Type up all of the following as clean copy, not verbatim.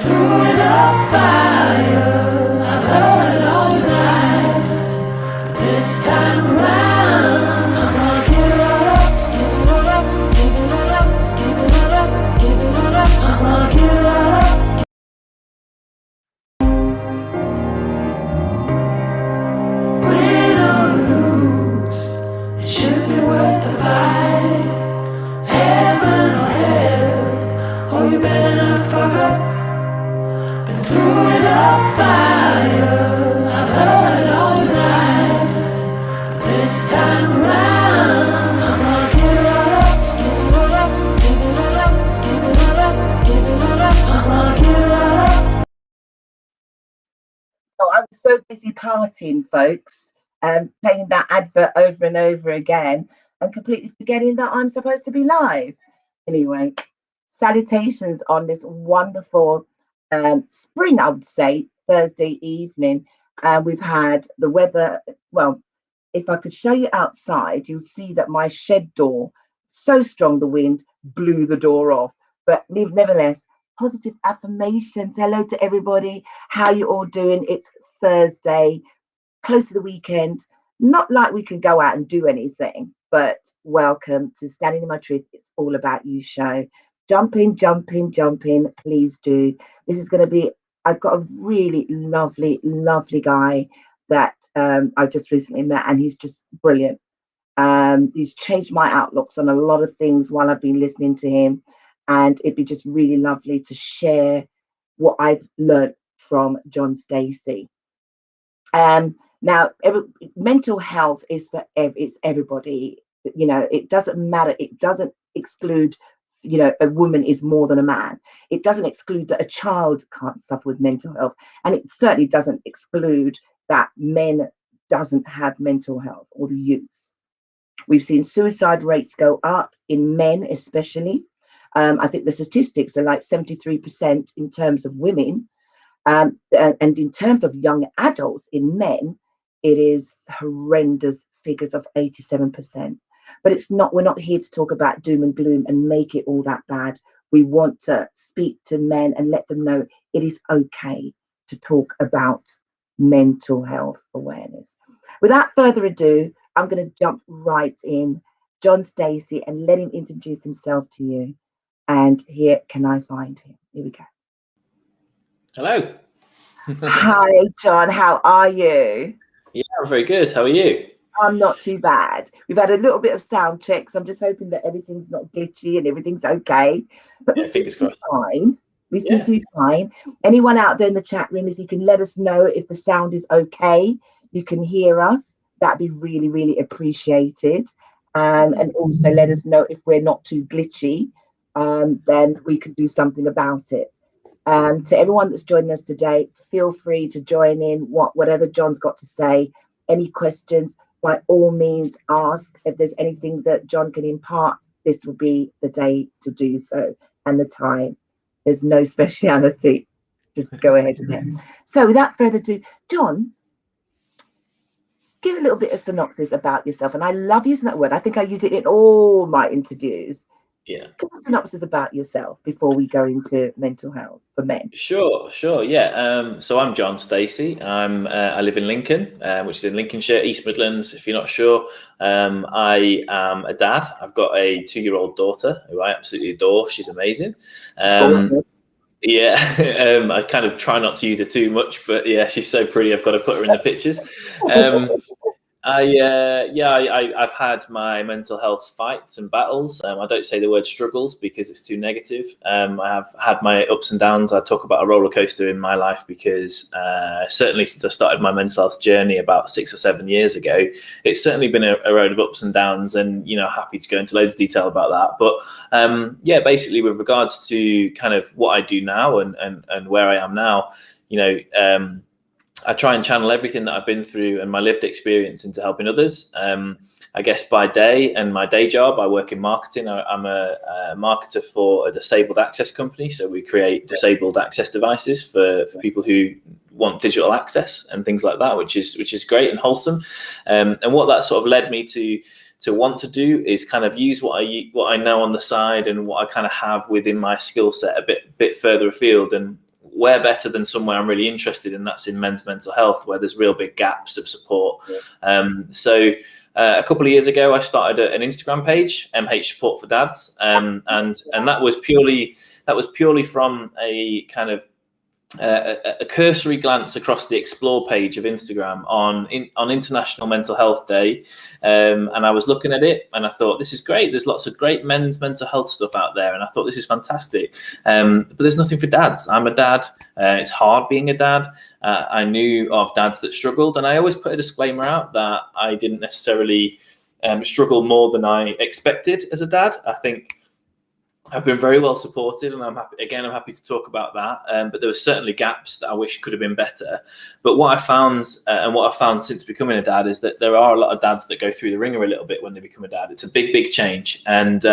through enough fire, I've heard all your lies. But this time around, I'm gonna give it all up, give it all up, give it all up, give it all up, give it all up. I'm gonna give it all up. Win or lose, it should be worth the fight. Heaven or hell, oh, you better not fuck up. Been through enough fire, I've heard all your lies. But this time around, I'm gonna give it all up, give it all up, give it all up, give it all up, give it all up. I'm gonna give it all up. Oh, I was so busy partying, folks, playing that advert over and over again and completely forgetting that I'm supposed to be live. Anyway, salutations on this wonderful spring, I would say, Thursday evening. We've had the weather. Well, if I could show you outside, you'll see that my shed door, so strong the wind blew the door off. But nevertheless, positive affirmations. Hello to everybody. How you all doing? It's Thursday, close to the weekend. Not like we can go out and do anything, but welcome to Standing in My Truth. It's all about you show. Jump in, jump in, jump in. Please do. This is going to be, I've got a really lovely, lovely guy that I just recently met, and he's just brilliant. He's changed my outlooks on a lot of things while I've been listening to him. And it'd be just really lovely to share what I've learned from John Stacey. Now, mental health is for it's everybody. You know, it doesn't matter. It doesn't exclude, you know, a woman is more than a man. It doesn't exclude that a child can't suffer with mental health. And it certainly doesn't exclude that men doesn't have mental health, or the youth. We've seen suicide rates go up in men, especially. I think the statistics are like 73% in terms of women. And in terms of young adults, in men, it is horrendous figures of 87%. But it's not, we're not here to talk about doom and gloom and make it all that bad. We want to speak to men and let them know it is okay to talk about mental health awareness. Without further ado, I'm going to jump right in. John Stacey, and let him introduce himself to you. And here, can I find him? Here we go. Hello. Hi, John. How are you? Yeah, I'm very good. How are you? I'm not too bad. We've had a little bit of sound checks. I'm just hoping that everything's not glitchy and everything's okay. But Yeah, we seem fingers to be crossed. fine. We seem to be fine. Anyone out there in the chat room, if you can let us know if the sound is okay, you can hear us. That'd be really, really appreciated. And also let us know if we're not too glitchy. Then we can do something about it. To everyone that's joining us today, feel free to join in whatever John's got to say. Any questions, by all means, ask. If there's anything that John can impart, this will be the day to do so, and the time. There's no speciality. Just go ahead with it. So without further ado, John, give a little bit of synopsis about yourself. And I love using that word. I think I use it in all my interviews. Yeah. Give a synopsis about yourself before we go into mental health for men. Sure. Yeah. So I'm John Stacey. I live in Lincoln, which is in Lincolnshire, East Midlands. If you're not sure, I am a dad. I've got a 2-year-old daughter who I absolutely adore. She's amazing. Yeah, I kind of try not to use her too much, but yeah, she's so pretty. I've got to put her in the pictures. I've had my mental health fights and battles. I don't say the word struggles because it's too negative. I have had my ups and downs. I talk about a roller coaster in my life because certainly since I started my mental health journey about 6 or 7 years ago, it's certainly been a road of ups and downs, and, you know, happy to go into loads of detail about that. But yeah, basically with regards to kind of what I do now and where I am now, you know, I try and channel everything that I've been through and my lived experience into helping others. I guess by day and my day job, I work in marketing. I'm a marketer for a disabled access company. So we create disabled access devices for people who want digital access and things like that, which is great and wholesome. And what that sort of led me to want to do is kind of use what I know on the side and what I kind of have within my skill set a bit further afield. And where better than somewhere I'm really interested in, that's in men's mental health, where there's real big gaps of support. So a couple of years ago, I started an Instagram page, MH Support for Dads, and that was purely from a kind of a cursory glance across the explore page of Instagram on International Mental Health Day, and I was looking at it and I thought, this is great. There's lots of great men's mental health stuff out there, and I thought, this is fantastic. But there's nothing for dads. I'm a dad. It's hard being a dad. I knew of dads that struggled, and I always put a disclaimer out that I didn't necessarily struggle more than I expected as a dad. I think I've been very well supported, and I'm happy to talk about that. But there were certainly gaps that I wish could have been better. But what I found, and what I've found since becoming a dad, is that there are a lot of dads that go through the ringer a little bit when they become a dad. It's a big change, and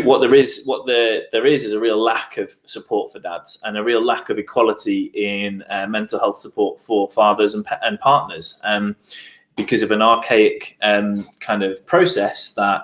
what there is a real lack of support for dads, and a real lack of equality in mental health support for fathers and partners, because of an archaic kind of process that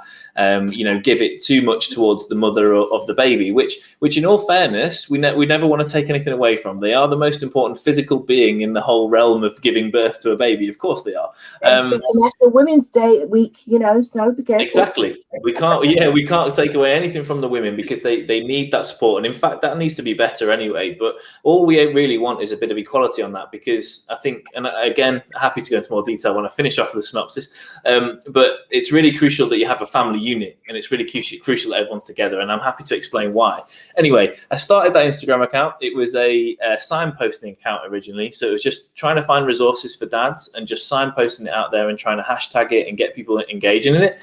give it too much towards the mother of the baby, which in all fairness, we never want to take anything away from. They are the most important physical being in the whole realm of giving birth to a baby. Of course they are. International Women's Day week, so be careful. Exactly. We can't take away anything from the women, because they need that support. And in fact, that needs to be better anyway. But all we really want is a bit of equality on that, because I think, and again, happy to go into more detail when I finish off the synopsis, but it's really crucial that you have a family unit, and it's really crucial that everyone's together, and I'm happy to explain why. Anyway, I started that Instagram account. It was a signposting account originally, so it was just trying to find resources for dads and just signposting it out there and trying to hashtag it and get people engaging in it.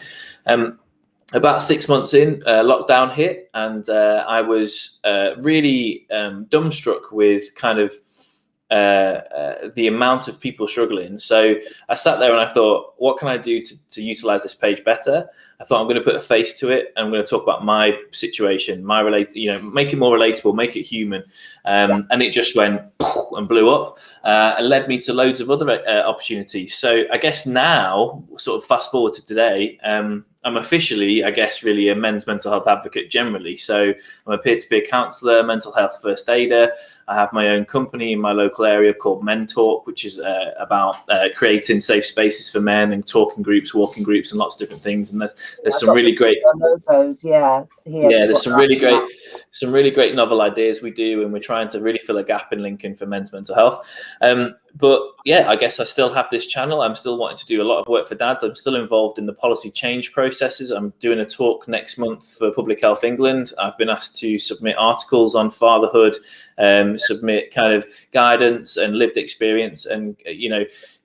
About 6 months in, lockdown hit, and I was really dumbstruck with kind of the amount of people struggling. So I sat there and I thought, what can I do to utilize this page better? I thought, I'm going to put a face to it. I'm going to talk about my situation, make it more relatable, make it human. And it just went and blew up, and led me to loads of other opportunities. So I guess now, sort of fast forward to today, I'm officially, I guess, really a men's mental health advocate generally. So I'm a peer-to-peer counsellor, mental health first aider. I have my own company in my local area called Men Talk, which is about creating safe spaces for men, and talking groups, walking groups, and lots of different things. And there's some really great logos, there's some really great novel ideas we do, and we're trying to really fill a gap in Lincoln for men's mental health. But yeah, I guess I still have this channel. I'm still wanting to do a lot of work for dads. I'm still involved in the policy change processes. I'm doing a talk next month for Public Health England. I've been asked to submit articles on fatherhood, submit kind of guidance and lived experience, and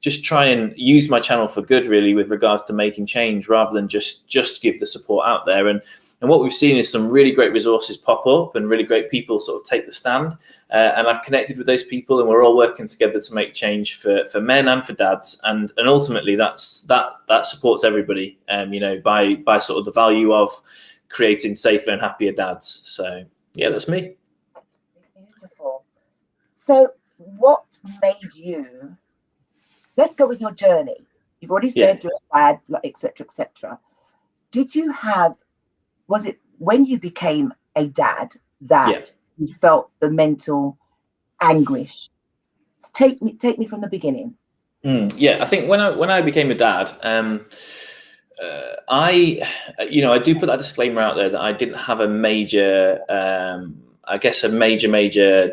just try and use my channel for good, really, with regards to making change, rather than just give the support out there. And what we've seen is some really great resources pop up, and really great people sort of take the stand. And I've connected with those people, and we're all working together to make change for men and for dads. And ultimately, that supports everybody, by sort of the value of creating safer and happier dads. So yeah, that's me. That's beautiful. So what made you, let's go with your journey. You've already said you're a dad, etc., etc. Was it when you became a dad that you felt the mental anguish? Take me from the beginning. I think when I became a dad, I do put that disclaimer out there that I didn't have a major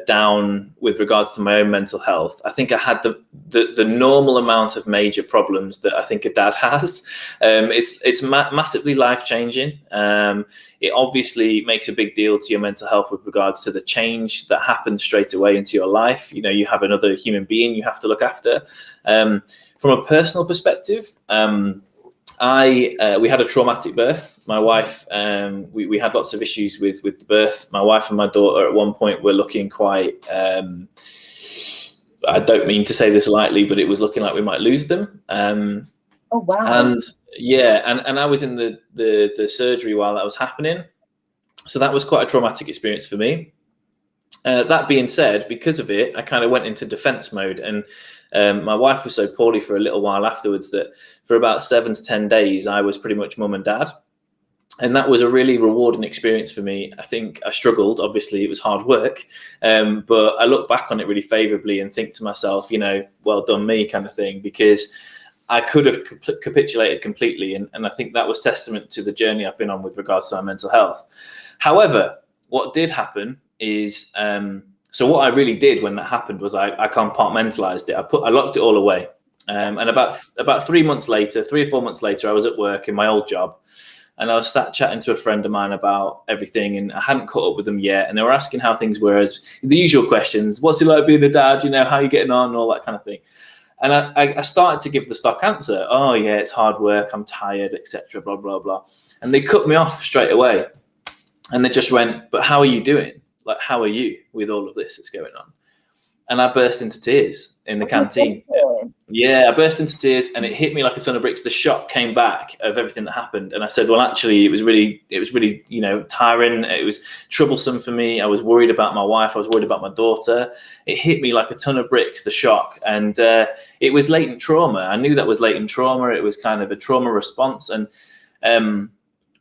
down with regards to my own mental health. I think I had the normal amount of major problems that I think a dad has. It's massively life-changing. It obviously makes a big deal to your mental health with regards to the change that happens straight away into your life. You have another human being you have to look after. From a personal perspective, we had a traumatic birth. My wife, we had lots of issues with the birth. My wife and my daughter at one point were looking quite, I don't mean to say this lightly, but it was looking like we might lose them. Oh, wow. And and I was in the surgery while that was happening. So that was quite a traumatic experience for me. That being said, because of it, I kind of went into defense mode, and my wife was so poorly for a little while afterwards that for about 7 to 10 days, I was pretty much mum and dad. And that was a really rewarding experience for me. I think I struggled. Obviously, it was hard work, but I look back on it really favorably and think to myself, well done me, kind of thing, because I could have capitulated completely. And I think that was testament to the journey I've been on with regards to my mental health. However, what did happen is, so what I really did when that happened was I compartmentalized it. I locked it all away. And about 3 months later, 3 or 4 months later, I was at work in my old job. And I was sat chatting to a friend of mine about everything, and I hadn't caught up with them yet. And they were asking how things were, as the usual questions. What's it like being a dad? How are you getting on? And all that kind of thing. And I started to give the stock answer. Oh, yeah, it's hard work. I'm tired, etc. Blah, blah, blah. And they cut me off straight away. And they just went, but how are you doing? Like, how are you with all of this that's going on? And I burst into tears in the canteen. Yeah, I burst into tears, and it hit me like a ton of bricks. The shock came back of everything that happened, and I said, "Well, actually, it was really, tiring. It was troublesome for me. I was worried about my wife. I was worried about my daughter. It hit me like a ton of bricks, the shock, and it was latent trauma. I knew that was latent trauma. It was kind of a trauma response, and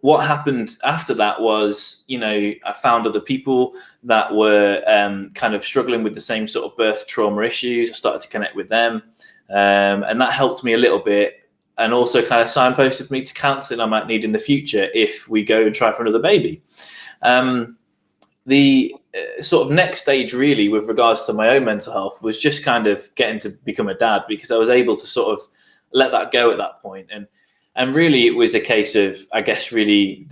what happened after that was, I found other people that were kind of struggling with the same sort of birth trauma issues. I started to connect with them. And that helped me a little bit, and also kind of signposted me to counselling I might need in the future if we go and try for another baby. The sort of next stage really with regards to my own mental health was just kind of getting to become a dad, because I was able to sort of let that go at that point. And really it was a case of, I guess, really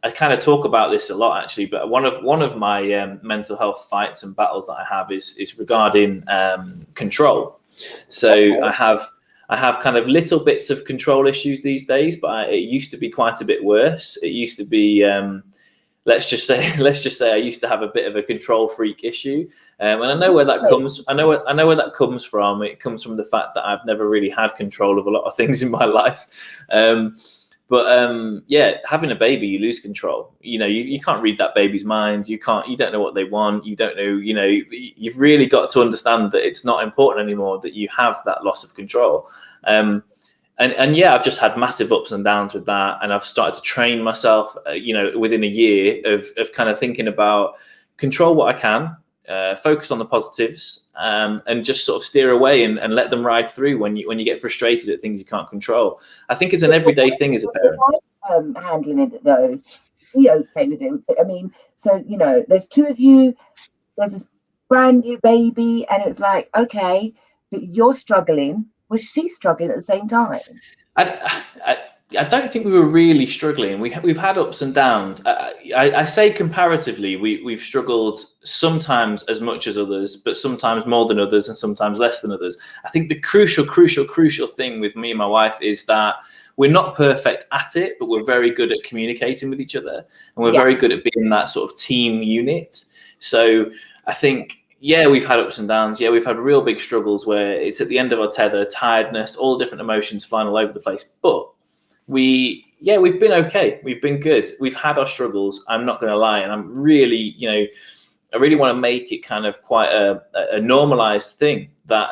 I kind of talk about this a lot actually, but one of my mental health fights and battles that I have is regarding control. So I have kind of little bits of control issues these days, but it used to be quite a bit worse. It used to be, let's just say I used to have a bit of a control freak issue, and I know where that comes. I know where that comes from. It comes from the fact that I've never really had control of a lot of things in my life. But having a baby, you lose control. You can't read that baby's mind. You don't know what they want. You don't know, you've really got to understand that it's not important anymore, that you have that loss of control. And I've just had massive ups and downs with that. And I've started to train myself, within a year of kind of thinking about control what I can, focus on the positives, and just sort of steer away and let them ride through when you get frustrated at things you can't control. I think it's an everyday thing as a parent. Handling it though, be okay with it. I mean, so there's two of you. There's this brand new baby, and it's like, okay, you're struggling. Was she struggling at the same time? I don't think we were really struggling. We've had ups and downs. I say comparatively, we've struggled sometimes as much as others, but sometimes more than others and sometimes less than others. I think the crucial thing with me and my wife is that we're not perfect at it, but we're very good at communicating with each other, and we're very good at being that sort of team unit. So I think, we've had ups and downs. Yeah, we've had real big struggles where it's at the end of our tether, tiredness, all different emotions flying all over the place. But we've been okay. We've been good. We've had our struggles. I'm not going to lie. And I'm really, I really want to make it kind of quite a normalized thing that,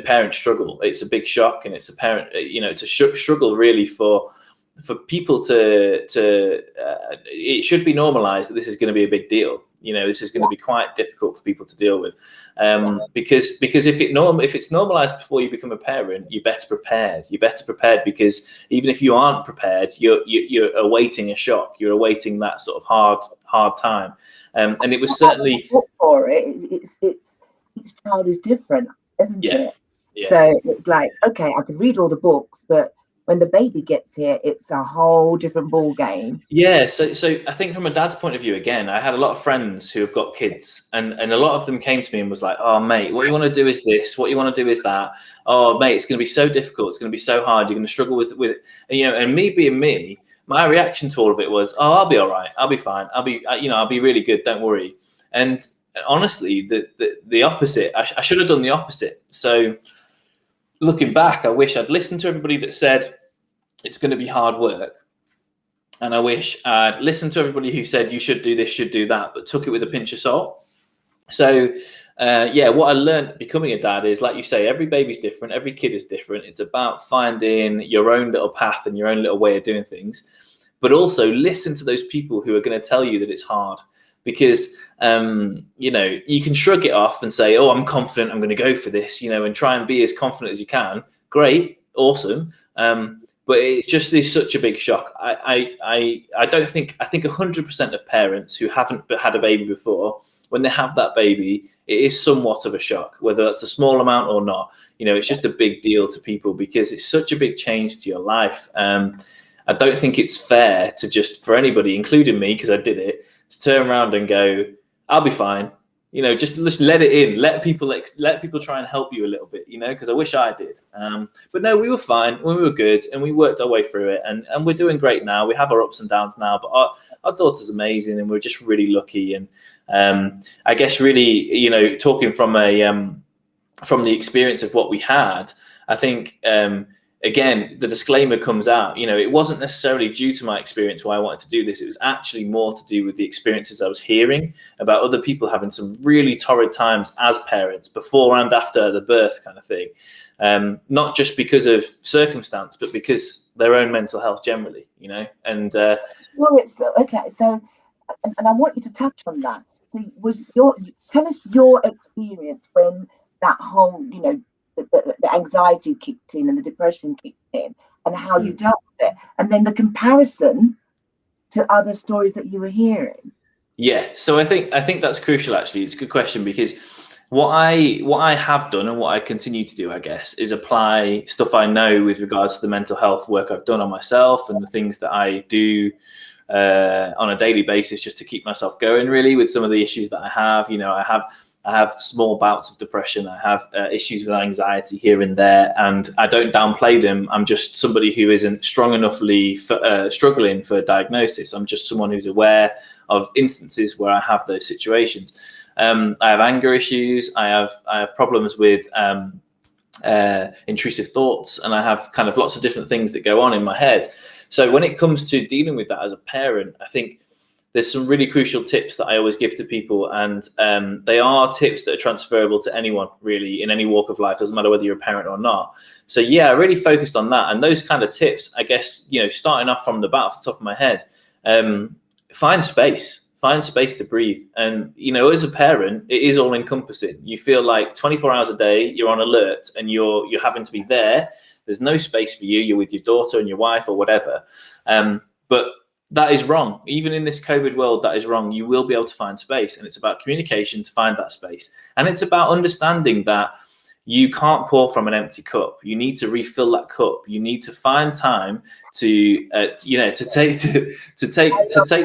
parents struggle. It's a big shock, and it's it's a struggle really for people to it should be normalized that this is going to be a big deal. This is going to be quite difficult for people to deal with, because if it's normalized before you become a parent, you're better prepared. You're better prepared because even if you aren't prepared, you're awaiting a shock. You're awaiting that sort of hard time, and it was certainly for it. It's each child is different, isn't it? Yeah. So it's like, okay, I could read all the books, but when the baby gets here, it's a whole different ball game. Yeah, so I think from a dad's point of view, again, I had a lot of friends who have got kids, and a lot of them came to me and was like, "Oh, mate, what you want to do is this. What you want to do is that. Oh, mate, it's going to be so difficult. It's going to be so hard. You're going to struggle with And me being me, my reaction to all of it was, "Oh, I'll be all right. I'll be fine. I'll be really good. Don't worry." And honestly, the opposite. I should have done the opposite. So looking back, I wish I'd listened to everybody that said it's going to be hard work. And I wish I'd listened to everybody who said you should do this, should do that, but took it with a pinch of salt. So, what I learned becoming a dad is, like you say, every baby's different. Every kid is different. It's about finding your own little path and your own little way of doing things. but also listen to those people who are going to tell you that it's hard. Because, you know, you can shrug it off and say, oh, I'm confident, I'm going to go for this, you know, and try and be as confident as you can. Great, awesome. But it just is such a big shock. I think 100% of parents who haven't had a baby before, when they have that baby, it is somewhat of a shock, whether that's a small amount or not. You know, it's just a big deal to people because it's such a big change to your life. I don't think it's fair to just, for anybody, including me, because I did it, to turn around and go, I'll be fine. You know, just let it in. Let people try and help you a little bit, you know, because I wish I did. But no, we were fine. We were good, and we worked our way through it, and we're doing great now. We have our ups and downs now, but our daughter's amazing, and we're just really lucky. And I guess really, you know, talking from the experience of what we had, I think again, the disclaimer comes out, you know, it wasn't necessarily due to my experience why I wanted to do this. It was actually more to do with the experiences I was hearing about other people having some really torrid times as parents, before and after the birth kind of thing. Not just because of circumstance, but because their own mental health generally, you know. And well, it's okay. So, and I want you to touch on that. So, tell us your experience when that whole, you know, the anxiety kicked in and the depression kicked in, and how you dealt with it, and then the comparison to other stories that you were hearing. Yeah, so I think that's crucial. Actually, it's a good question, because what I have done and what I continue to do, I guess, is apply stuff I know with regards to the mental health work I've done on myself and the things that I do on a daily basis just to keep myself going, really, with some of the issues that I have. You know, I have small bouts of depression. I have issues with anxiety here and there, and I don't downplay them. I'm just somebody who isn't strong enoughly struggling for diagnosis. I'm just someone who's aware of instances where I have those situations. I have anger issues. I have problems with intrusive thoughts, and I have kind of lots of different things that go on in my head. So when it comes to dealing with that as a parent, I think there's some really crucial tips that I always give to people, and they are tips that are transferable to anyone, really, in any walk of life. Doesn't matter whether you're a parent or not. So yeah, I really focused on that, and those kind of tips, I guess, you know, starting off from the top of my head, find space to breathe. And, you know, as a parent, it is all encompassing. You feel like 24 hours a day, you're on alert, and you're having to be there. There's no space for you. You're with your daughter and your wife or whatever. But that is wrong. Even in this COVID world, that is wrong. You will be able to find space, and it's about communication to find that space. And it's about understanding that you can't pour from an empty cup. You need to refill that cup. You need to find time to, you know, to take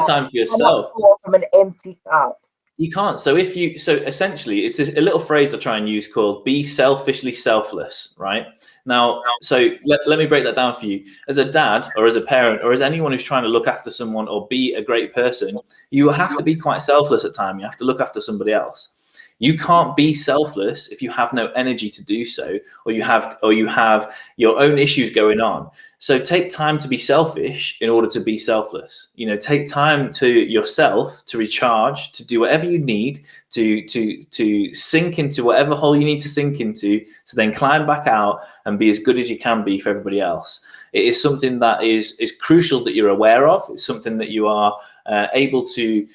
time for yourself. Pour from an empty cup. You can't. So essentially, it's a little phrase I try and use called "be selfishly selfless." Right now, so let me break that down for you. As a dad, or as a parent, or as anyone who's trying to look after someone or be a great person, you have to be quite selfless at times. You have to look after somebody else. You can't be selfless if you have no energy to do so, or you have your own issues going on. So take time to be selfish in order to be selfless. You know, take time to yourself to recharge, to do whatever you need to sink into whatever hole you need to sink into, to then climb back out and be as good as you can be for everybody else. It is something that is crucial that you're aware of. It's something that you are able to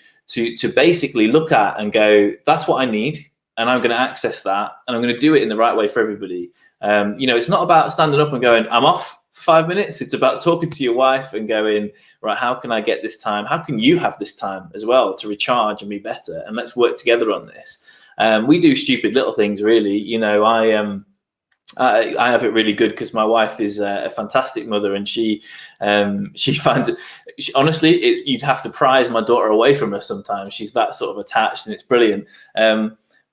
basically look at and go, that's what I need, and I'm going to access that, and I'm going to do it in the right way for everybody. You know, it's not about standing up and going, I'm off for 5 minutes. It's about talking to your wife and going, right, how can I get this time? How can you have this time as well to recharge and be better? And let's work together on this. We do stupid little things, really. You know, I have it really good because my wife is a fantastic mother, and she finds it. Honestly, you'd have to prize my daughter away from her sometimes. She's that sort of attached, and it's brilliant.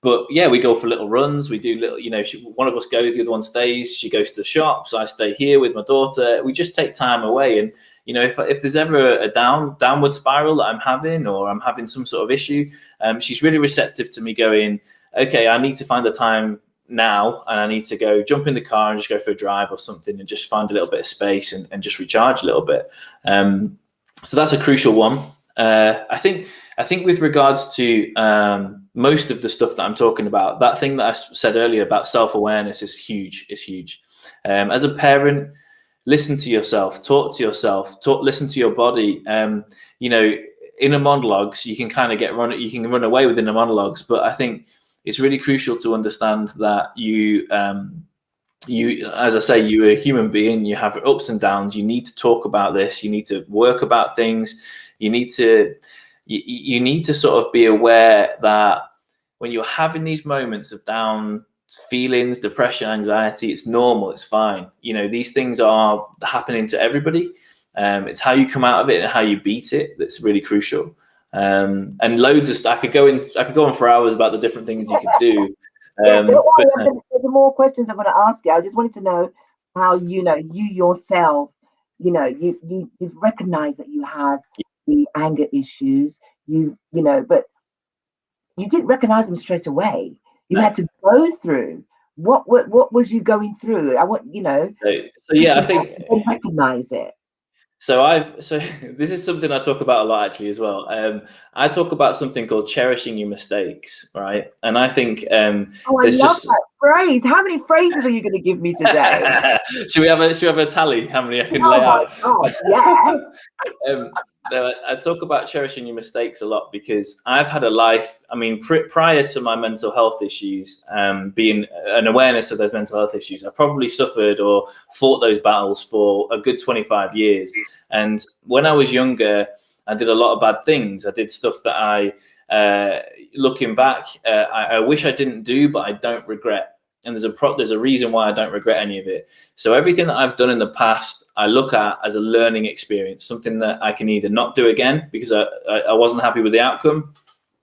But yeah, we go for little runs. We do little, you know, one of us goes, the other one stays. She goes to the shops. I stay here with my daughter. We just take time away. And, you know, if there's ever a downward spiral that I'm having, or I'm having some sort of issue, she's really receptive to me going, okay, I need to find the time now, and I need to go jump in the car and just go for a drive or something, and just find a little bit of space and just recharge a little bit. So that's a crucial one. I think with regards to most of the stuff that I'm talking about, that thing that I said earlier about self-awareness is huge. As a parent, listen to yourself, talk to yourself, listen to your body. You know, inner monologues, you can kind of you can run away with inner monologues, but I think it's really crucial to understand that you, as I say, you're a human being, you have ups and downs. You need to talk about this. You need to work about things. You need to sort of be aware that when you're having these moments of down feelings, depression, anxiety, it's normal. It's fine. You know, these things are happening to everybody. It's how you come out of it and how you beat it that's really crucial. And loads of stuff. I could go on for hours about the different things you could do. Yeah, so there's some more questions I'm going to ask you. I just wanted to know how, you know, you yourself, you know, you've recognized that you have the anger issues, you know, but you didn't recognize them straight away. You had to go through what was you going through? I want, you know, so yeah, I think recognize it. So this is something I talk about a lot actually as well. I talk about something called cherishing your mistakes, right? And I think I love that phrase. How many phrases are you going to give me today? should we have a tally? How many I can lay out? Oh, yeah. I talk about cherishing your mistakes a lot because I've had a life. I mean, prior to my mental health issues, being an awareness of those mental health issues, I've probably suffered or fought those battles for a good 25 years. And when I was younger, I did a lot of bad things. I did stuff that looking back, I wish I didn't do, but I don't regret. And there's a reason why I don't regret any of it. So everything that I've done in the past, I look at as a learning experience, something that I can either not do again because I wasn't happy with the outcome,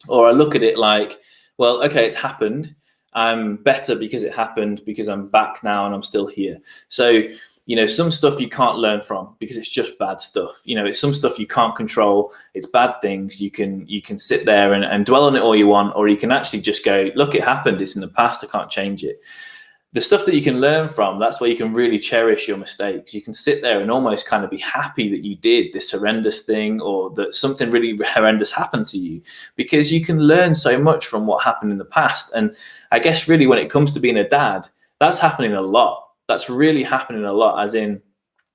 or I look at it like, well, okay, it's happened. I'm better because it happened, because I'm back now and I'm still here. So, you know, some stuff you can't learn from because it's just bad stuff. You know, it's some stuff you can't control. It's bad things. You can sit there and dwell on it all you want, or you can actually just go, look, it happened. It's in the past. I can't change it. The stuff that you can learn from, that's where you can really cherish your mistakes. You can sit there and almost kind of be happy that you did this horrendous thing, or that something really horrendous happened to you, because you can learn so much from what happened in the past. And I guess really when it comes to being a dad, that's happening a lot. That's really happening a lot, as in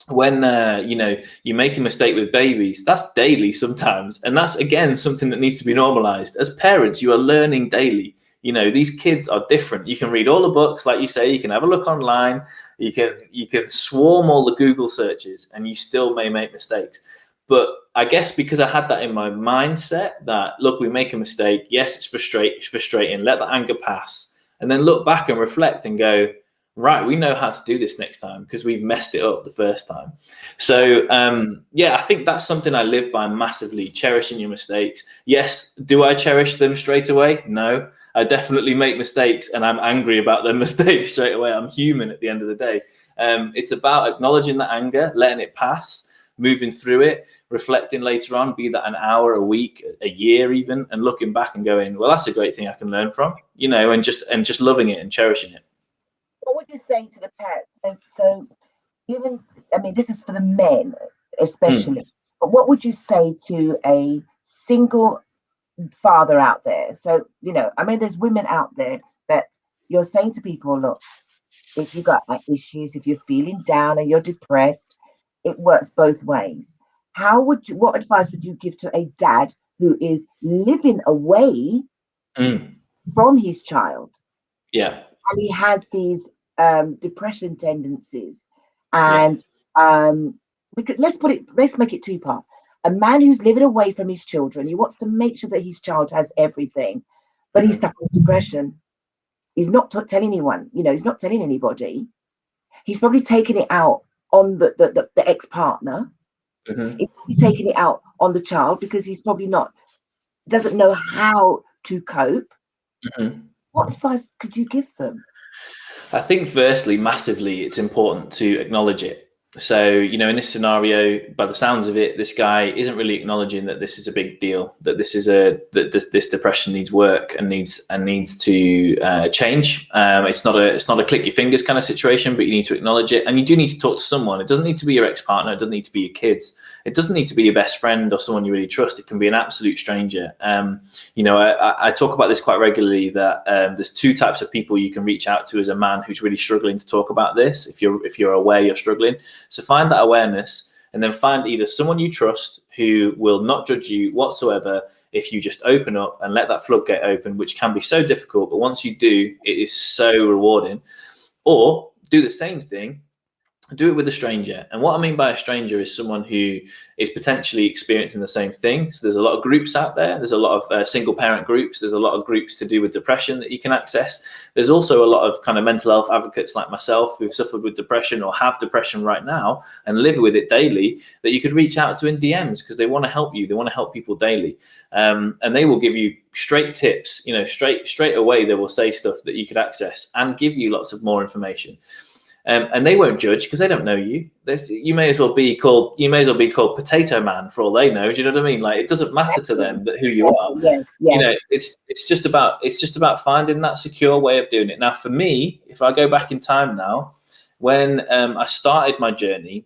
when, you know, you make a mistake with babies, that's daily sometimes. And that's, again, something that needs to be normalized. As parents, you are learning daily. You know, these kids are different. You can read all the books, like you say, you can have a look online, you can swarm all the Google searches, and you still may make mistakes. But I guess because I had that in my mindset that, look, we make a mistake. Yes, it's frustrating. Let the anger pass. And then look back and reflect and go, right, we know how to do this next time because we've messed it up the first time. So, yeah, I think that's something I live by massively, cherishing your mistakes. Yes, do I cherish them straight away? No, I definitely make mistakes and I'm angry about them mistakes straight away. I'm human at the end of the day. It's about acknowledging that anger, letting it pass, moving through it, reflecting later on, be that an hour, a week, a year even, and looking back and going, well, that's a great thing I can learn from, you know, and just loving it and cherishing it. What would you say to the parents? So, even, I mean, this is for the men especially, but what would you say to a single father out there? So, you know, I mean, there's women out there that you're saying to people, look, if you got issues, if you're feeling down and you're depressed, it works both ways. What advice would you give to a dad who is living away from his child? Yeah. And he has these depression tendencies, and let's make it two-part. A man who's living away from his children, he wants to make sure that his child has everything, but he's suffering depression. He's not telling anyone, you know, he's not telling anybody. He's probably taking it out on the ex-partner. He's taking it out on the child because he's probably doesn't know how to cope. What advice could you give them? I think firstly, massively, it's important to acknowledge it. So, you know, in this scenario, by the sounds of it, this guy isn't really acknowledging that this is a big deal, that this depression needs work and needs to change. It's not a click your fingers kind of situation, but you need to acknowledge it, and you do need to talk to someone. It doesn't need to be your ex-partner. It doesn't need to be your kids. It doesn't need to be your best friend or someone you really trust. It can be an absolute stranger. I talk about this quite regularly, that there's two types of people you can reach out to as a man who's really struggling to talk about this. If you're aware you're struggling, so find that awareness, and then find either someone you trust who will not judge you whatsoever if you just open up and let that floodgate open, which can be so difficult, but once you do, it is so rewarding. Or do the same thing, do it with a stranger. And what I mean by a stranger is someone who is potentially experiencing the same thing. So there's a lot of groups out there. There's a lot of single parent groups. There's a lot of groups to do with depression that you can access. There's also a lot of kind of mental health advocates like myself who've suffered with depression or have depression right now and live with it daily, that you could reach out to in DMs, because they want to help you. They want to help people daily. And they will give you straight tips, straight away. They will say stuff that you could access and give you lots of more information. And they won't judge because they don't know you. You may as well be called Potato Man for all they know. Do you know what I mean? Like, it doesn't matter to them that who you are. Yes. It's just about finding that secure way of doing it. Now, for me, if I go back in time now, when I started my journey,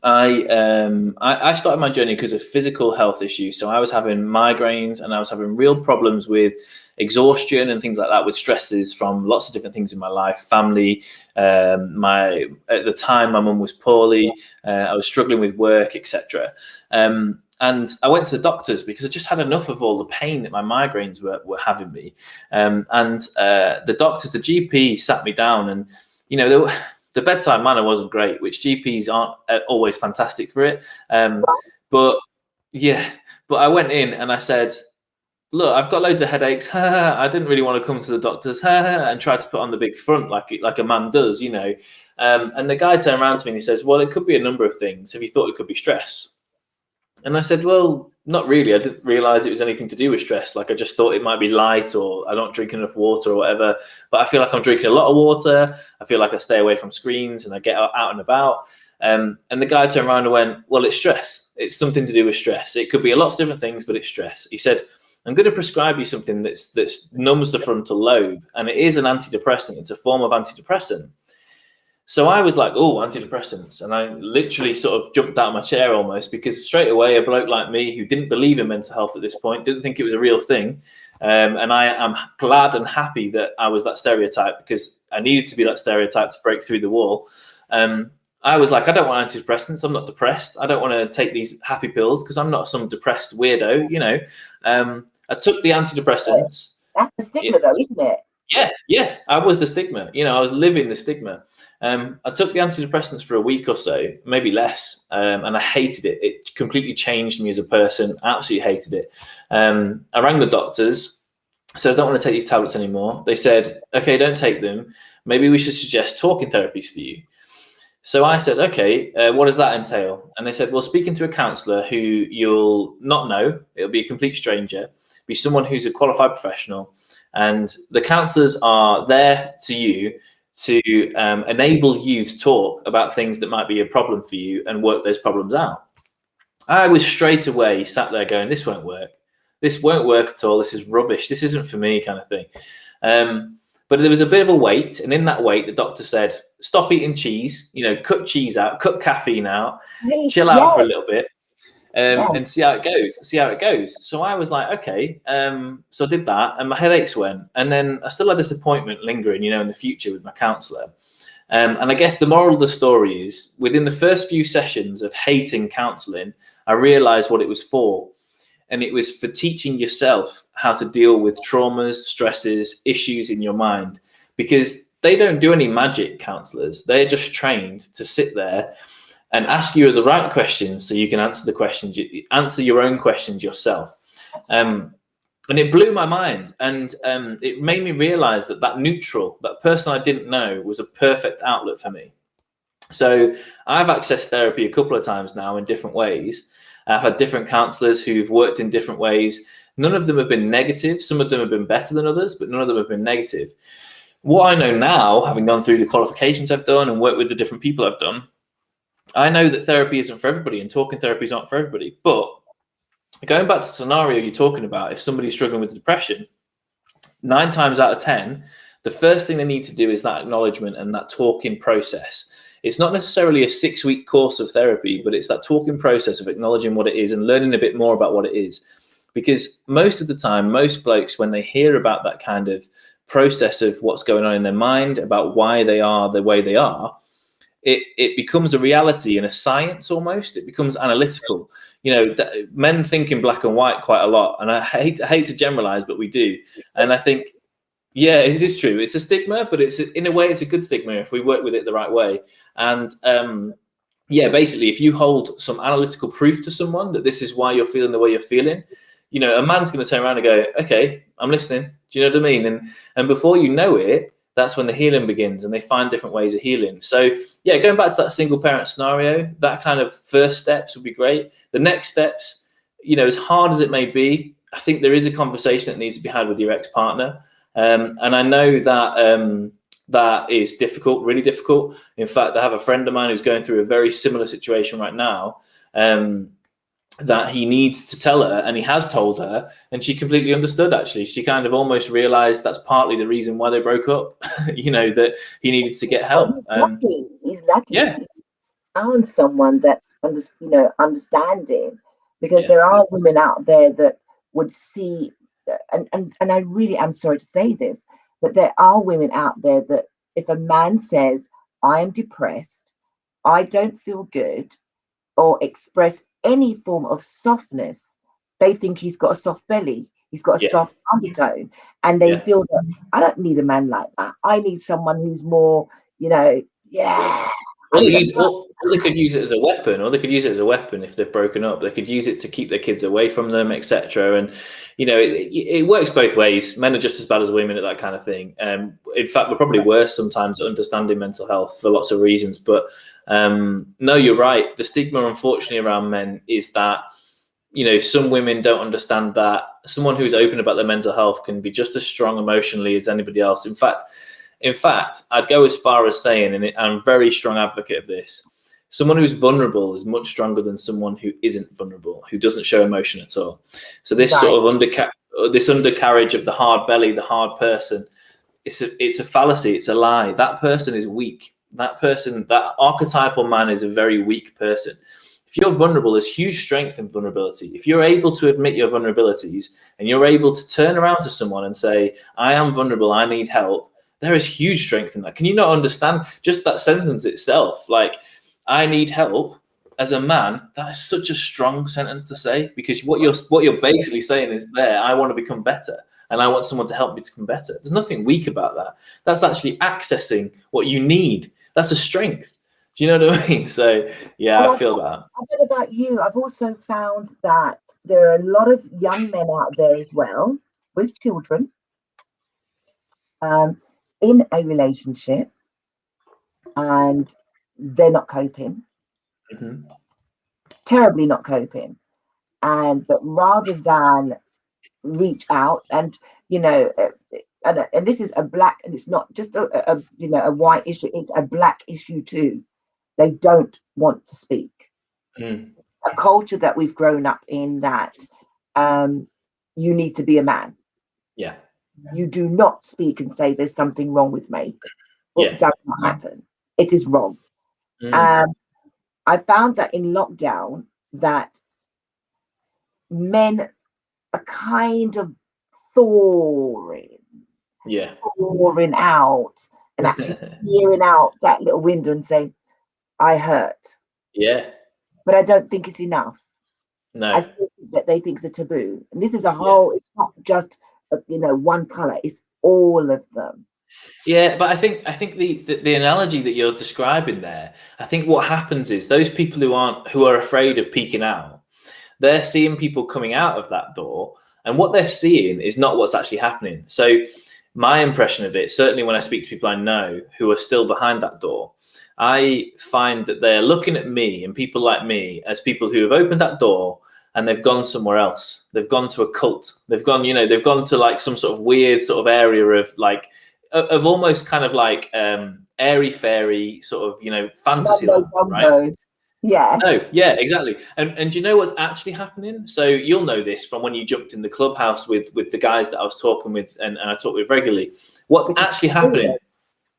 I started my journey because of physical health issues. So I was having migraines and I was having real problems with exhaustion and things like that, with stresses from lots of different things in my life, family. At the time, my mum was poorly. I was struggling with work, etc. And I went to the doctors because I just had enough of all the pain that my migraines were having me. The doctors, the GP, sat me down, and the bedside manner wasn't great, which GPs aren't always fantastic for it. But I went in and I said, look, I've got loads of headaches. I didn't really want to come to the doctors and try to put on the big front like a man does, And the guy turned around to me and he says, well, it could be a number of things. Have you thought it could be stress? And I said, well, not really. I didn't realize it was anything to do with stress. Like, I just thought it might be light, or I don't drink enough water or whatever. But I feel like I'm drinking a lot of water. I feel like I stay away from screens and I get out and about. And the guy turned around and went, well, it's stress. It's something to do with stress. It could be lots of different things, but it's stress. He said, I'm going to prescribe you something that's numbs the frontal lobe. And it is an antidepressant. It's a form of antidepressant. So I was like, oh, antidepressants. And I literally sort of jumped out of my chair almost, because straight away a bloke like me who didn't believe in mental health at this point, didn't think it was a real thing. And I am glad and happy that I was that stereotype, because I needed to be that stereotype to break through the wall. I was like, I don't want antidepressants. I'm not depressed. I don't want to take these happy pills because I'm not some depressed weirdo, I took the antidepressants. That's the stigma though, isn't it? Yeah. I was the stigma. I was living the stigma. I took the antidepressants for a week or so, maybe less, and I hated it. It completely changed me as a person. Absolutely hated it. I rang the doctors, said, I don't want to take these tablets anymore. They said, okay, don't take them. Maybe we should suggest talking therapies for you. So I said, okay, what does that entail? And they said, well, speaking to a counsellor who you'll not know, it'll be a complete stranger, be someone who's a qualified professional. And the counsellors are there to you to enable you to talk about things that might be a problem for you and work those problems out. I was straight away sat there going, this won't work. This won't work at all. This is rubbish. This isn't for me, kind of thing. But there was a bit of a wait. And in that wait, the doctor said, stop eating cheese, cut cheese out, cut caffeine out, chill out for a little bit. And see how it goes. So I was like, okay. So I did that, and my headaches went. And then I still had this appointment lingering, in the future with my counsellor. And I guess the moral of the story is, within the first few sessions of hating counselling, I realised what it was for. And it was for teaching yourself how to deal with traumas, stresses, issues in your mind. Because they don't do any magic, counsellors. They're just trained to sit there and ask you the right questions so you can answer your own questions yourself. And it blew my mind. And it made me realize that neutral, that person I didn't know, was a perfect outlet for me. So I've accessed therapy a couple of times now in different ways. I've had different counselors who've worked in different ways. None of them have been negative. Some of them have been better than others, but none of them have been negative. What I know now, having gone through the qualifications I've done and worked with the different people I've done, I know that therapy isn't for everybody and talking therapies aren't for everybody. But going back to the scenario you're talking about, if somebody's struggling with depression, 9 times out of 10, the first thing they need to do is that acknowledgement and that talking process. it's not necessarily a 6-week course of therapy, but it's that talking process of acknowledging what it is and learning a bit more about what it is. Because most of the time, most blokes, when they hear about that kind of process of what's going on in their mind, about why they are the way they are, it becomes a reality and a science almost. It becomes analytical. Men think in black and white quite a lot, and I hate to generalize, but we do. And I think, yeah, it is true. It's a stigma, but in a way, it's a good stigma if we work with it the right way. And basically, if you hold some analytical proof to someone that this is why you're feeling the way you're feeling, a man's going to turn around and go, okay, I'm listening. Do you know what I mean? And before you know it, that's when the healing begins, and they find different ways of healing. So yeah, going back to that single parent scenario, that kind of first steps would be great. The next steps, as hard as it may be, I think there is a conversation that needs to be had with your ex-partner. And I know that that is difficult, really difficult. In fact, I have a friend of mine who's going through a very similar situation right now, that he needs to tell her, and he has told her, and she completely understood. Actually, she kind of almost realized that's partly the reason why they broke up. That he needed to get help. Well, he's lucky. Yeah. He found someone that's understanding, because there are women out there that would see, and I really am sorry to say this, but there are women out there that if a man says, I am depressed, I don't feel good, or express any form of softness, they think he's got a soft belly, he's got a soft undertone, and they feel that I don't need a man like that. I need someone who's more, Or they could use it as a weapon, if they've broken up. They could use it to keep their kids away from them, etc. And it works both ways. Men are just as bad as women at that kind of thing. In fact, we're probably worse sometimes at understanding mental health for lots of reasons. But no, you're right. The stigma, unfortunately, around men is that some women don't understand that someone who's open about their mental health can be just as strong emotionally as anybody else. In fact, I'd go as far as saying, and I'm a very strong advocate of this, someone who's vulnerable is much stronger than someone who isn't vulnerable, who doesn't show emotion at all. So this sort of this undercarriage of the hard belly, the hard person, it's a fallacy. It's a lie. That person is weak. That archetypal man is a very weak person. If you're vulnerable, there's huge strength in vulnerability. If you're able to admit your vulnerabilities and you're able to turn around to someone and say, I am vulnerable, I need help, there is huge strength in that. Can you not understand just that sentence itself? Like, I need help, as a man, that is such a strong sentence to say, because what you're basically saying is, I want to become better and I want someone to help me to become better. There's nothing weak about that. That's actually accessing what you need. That's a strength. Do you know what I mean? So yeah, I feel that. I don't know about you. I've also found that there are a lot of young men out there as well with children, in a relationship, and they're not coping, terribly not coping, but rather than reach out and and this is a black, and it's not just a white issue, it's a black issue too. They don't want to speak. A culture that we've grown up in, that you need to be a man. Yeah. You do not speak and say there's something wrong with me. It does not happen. It is wrong. I found that in lockdown that men are kind of thawing out and actually peering out that little window and saying, I hurt. Yeah. But I don't think it's enough. No. I still think that they think it's a taboo. And this is a whole, it's not just one color, it's all of them. Yeah, but I think the analogy that you're describing there, I think what happens is those people who are afraid of peeking out, they're seeing people coming out of that door, and what they're seeing is not what's actually happening. So my impression of it, certainly when I speak to people I know who are still behind that door, I find that they're looking at me and people like me as people who have opened that door and they've gone somewhere else. They've gone to a cult. They've gone to like some sort of weird sort of area of almost kind of like airy fairy sort of, fantasy land, right? Yeah. No, yeah, exactly. And do you know what's actually happening? So you'll know this from when you jumped in the clubhouse with the guys that I was talking with and I talk with regularly. What's actually happening?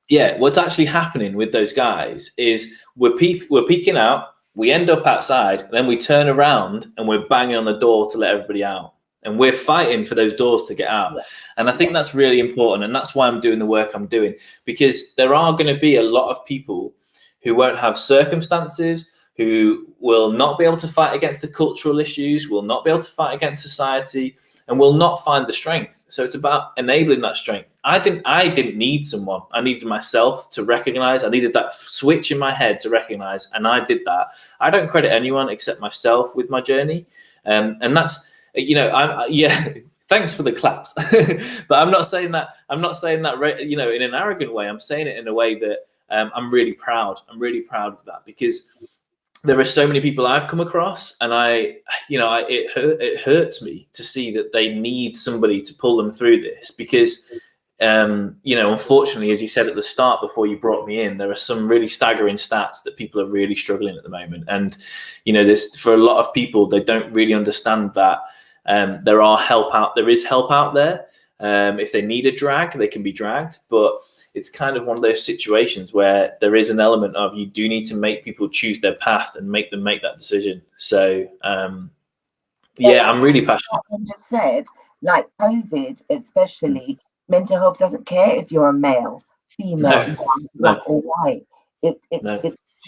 Yeah, what's actually happening with those guys is we're peeking out, we end up outside, then we turn around and we're banging on the door to let everybody out. And we're fighting for those doors to get out. Yeah. And I think that's really important. And that's why I'm doing the work I'm doing, because there are going to be a lot of people who won't have circumstances, who will not be able to fight against the cultural issues, will not be able to fight against society, and will not find the strength. So it's about enabling that strength. I didn't need someone. I needed myself to recognize. I needed that switch in my head to recognize, and I did that. I don't credit anyone except myself with my journey, and that's, you know, yeah. Thanks for the claps, but I'm not saying that. You know, in an arrogant way. I'm saying it in a way that I'm really proud. I'm really proud of that, because there are so many people I've come across, and it hurts me to see that they need somebody to pull them through this, because you know, unfortunately, as you said at the start before you brought me in, there are some really staggering stats that people are really struggling at the moment. And, you know, for a lot of people, they don't really understand that there is help out there. If they need a drag, they can be dragged, but it's kind of one of those situations where there is an element of, you do need to make people choose their path and make them make that decision. So, yeah, I'm really passionate. You just said, like COVID, especially, mental health doesn't care if you're a male, female, young, black or white. It's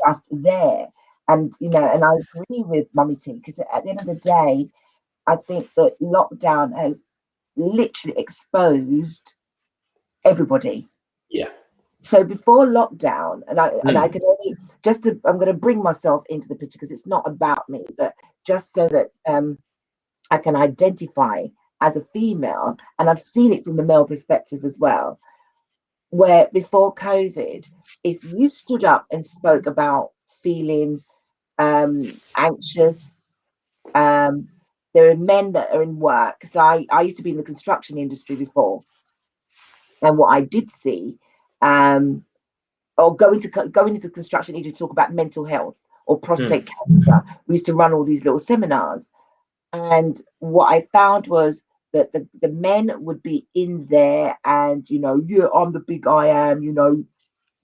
just there. And, you know, and I agree with Mummy T, because at the end of the day, I think that lockdown has literally exposed everybody. Yeah. So before lockdown, and I can only I'm going to bring myself into the picture, because it's not about me, but just so that I can identify as a female, and I've seen it from the male perspective as well, where before COVID, if you stood up and spoke about feeling anxious, there are men that are in work. So I used to be in the construction industry before, and what I did see, or going into the construction industry to talk about mental health or prostate cancer, we used to run all these little seminars. And what I found was that the men would be in there and, you know, yeah, I'm the big I am, you know,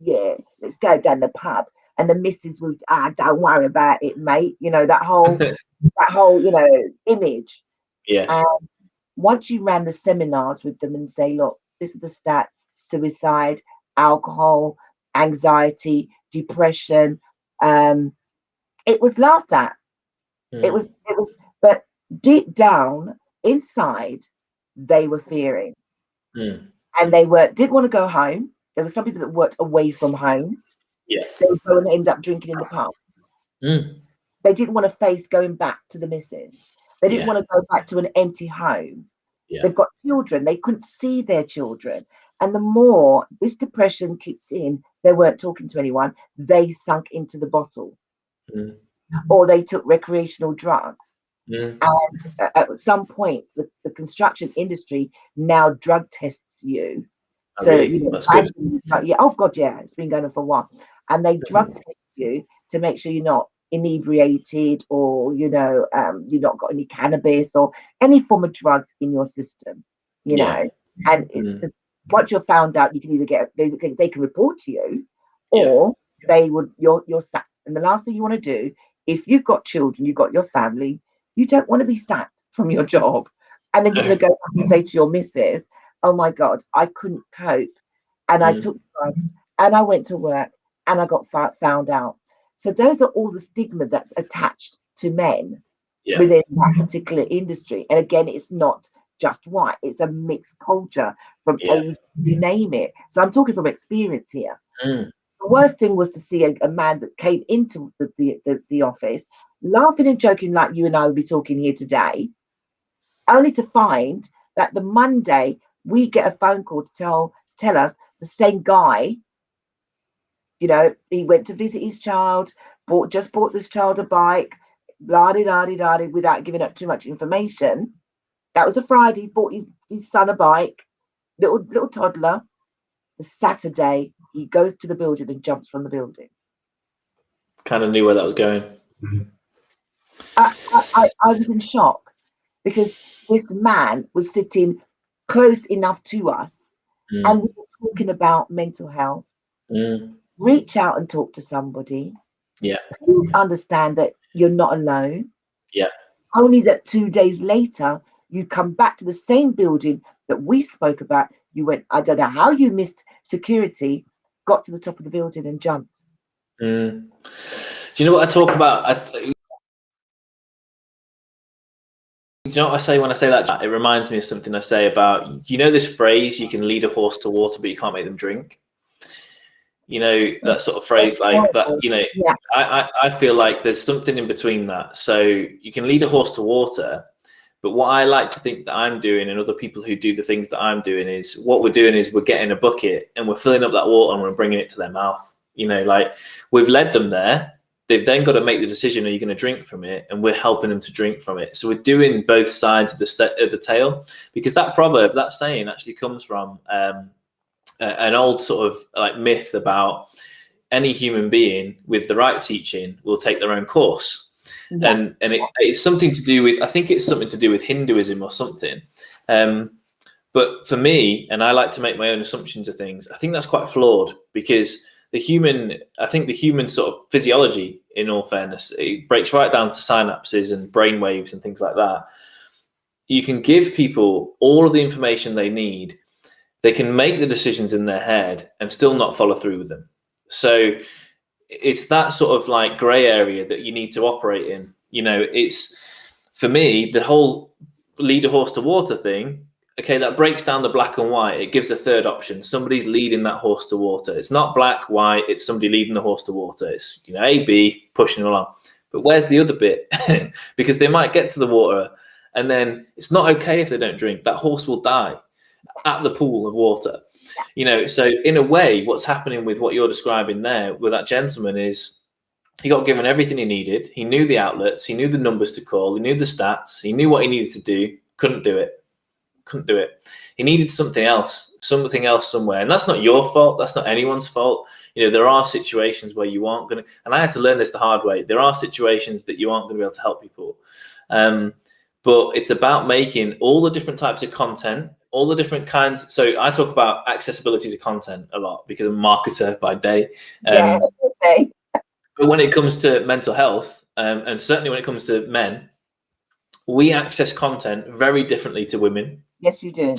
yeah, let's go down the pub. And the missus would, don't worry about it, mate. You know, that whole, you know, image. Yeah. And once you ran the seminars with them and say, look, this are the stats: suicide, alcohol, anxiety, depression. It was laughed at. It was, but deep down inside, they were fearing, and they didn't want to go home. There were some people that worked away from home. Yeah. They were going to end up drinking in the pub. They didn't want to face going back to the missus. They didn't want to go back to an empty home. Yeah. They've got children. They couldn't see their children. And the more this depression kicked in, they weren't talking to anyone. They sunk into the bottle, or they took recreational drugs. And at some point, the construction industry now drug tests you. So, really? you know, That's good. yeah, oh God, yeah, it's been going on for a while. And they drug test you to make sure you're not inebriated, or, you know, you've not got any cannabis or any form of drugs in your system, you know. And it's once you're found out, you can either they can report to you, or you're sacked. And the last thing you want to do, if you've got children, you've got your family, you don't want to be sacked from your job. And then you're going to go back and say to your missus, oh my God, I couldn't cope. And I took drugs and I went to work and I got found out. So those are all the stigma that's attached to men within that particular industry. And again, it's not just white, it's a mixed culture from age, you name it. So I'm talking from experience here. The worst thing was to see a man that came into the office laughing and joking like you and I will be talking here today, only to find that the Monday we get a phone call to tell us the same guy, you know, he went to visit his child, just bought this child a bike, blah-de-da-de-da-de, without giving up too much information. That was a Friday. He's bought his son a bike, little toddler. The Saturday, he goes to the building and jumps from the building. Kind of knew where that was going. I was in shock, because this man was sitting close enough to us, and we were talking about mental health. Mm. Reach out and talk to somebody. Yeah. Please understand that you're not alone. Yeah. Only that 2 days later, you come back to the same building that we spoke about. You went, I don't know how you missed security, got to the top of the building and jumped. Mm. Do you know what I talk about? You know what I say when I say that? It reminds me of something I say about, you know, this phrase, you can lead a horse to water, but you can't make them drink. You know, that sort of phrase like that, you know, Yeah. I feel like there's something in between that. So you can lead a horse to water, but what I like to think that I'm doing, and other people who do the things that I'm doing, is what we're doing is we're getting a bucket and we're filling up that water and we're bringing it to their mouth. You know, like we've led them there. They've then got to make the decision: are you going to drink from it? And we're helping them to drink from it. So we're doing both sides of the tail, because that proverb, that saying, actually comes from an old sort of like myth about any human being with the right teaching will take their own course. Yeah. And it's something to do with, I think it's something to do with Hinduism or something. But for me, and I like to make my own assumptions of things, I think that's quite flawed, because I think the human sort of physiology, in all fairness, it breaks right down to synapses and brain waves and things like that. You can give people all of the information they need. They can make the decisions in their head and still not follow through with them. So it's that sort of like gray area that you need to operate in. You know, it's, for me, the whole lead a horse to water thing. Okay, that breaks down the black and white. It gives a third option. Somebody's leading that horse to water. It's not black, white. It's somebody leading the horse to water. It's, you know, A, B, pushing them along. But where's the other bit? Because they might get to the water and then it's not okay if they don't drink. That horse will die at the pool of water. You know, so in a way, what's happening with what you're describing there with that gentleman is he got given everything he needed. He knew the outlets. He knew the numbers to call. He knew the stats. He knew what he needed to do. Couldn't do it. He needed something else somewhere. And that's not your fault. That's not anyone's fault. You know, there are situations where you aren't going to, and I had to learn this the hard way. There are situations that you aren't going to be able to help people. But it's about making all the different types of content, all the different kinds. So I talk about accessibility to content a lot because I'm a marketer by day. Yeah. Okay. But when it comes to mental health, and certainly when it comes to men, we access content very differently to women. Yes, you do.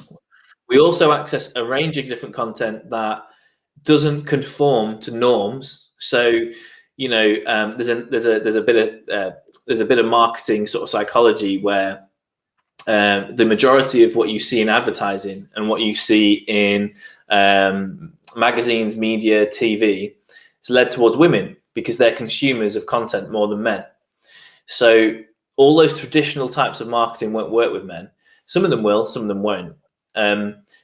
We also access a range of different content that doesn't conform to norms. So, you know, there's a bit of marketing sort of psychology where the majority of what you see in advertising and what you see in magazines, media, TV is led towards women because they're consumers of content more than men. So all those traditional types of marketing won't work with men. Some of them will, some of them won't.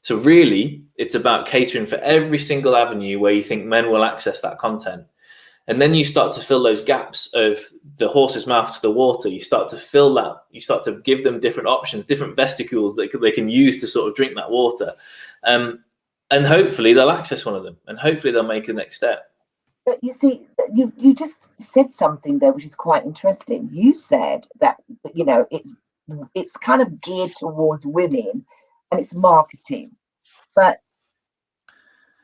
So really, it's about catering for every single avenue where you think men will access that content. And then you start to fill those gaps of the horse's mouth to the water. You start to fill that. You start to give them different options, different vesicles that they can use to sort of drink that water. And hopefully they'll access one of them. And hopefully they'll make the next step. But you see, you just said something there which is quite interesting. You said that, you know, it's kind of geared towards women and it's marketing. But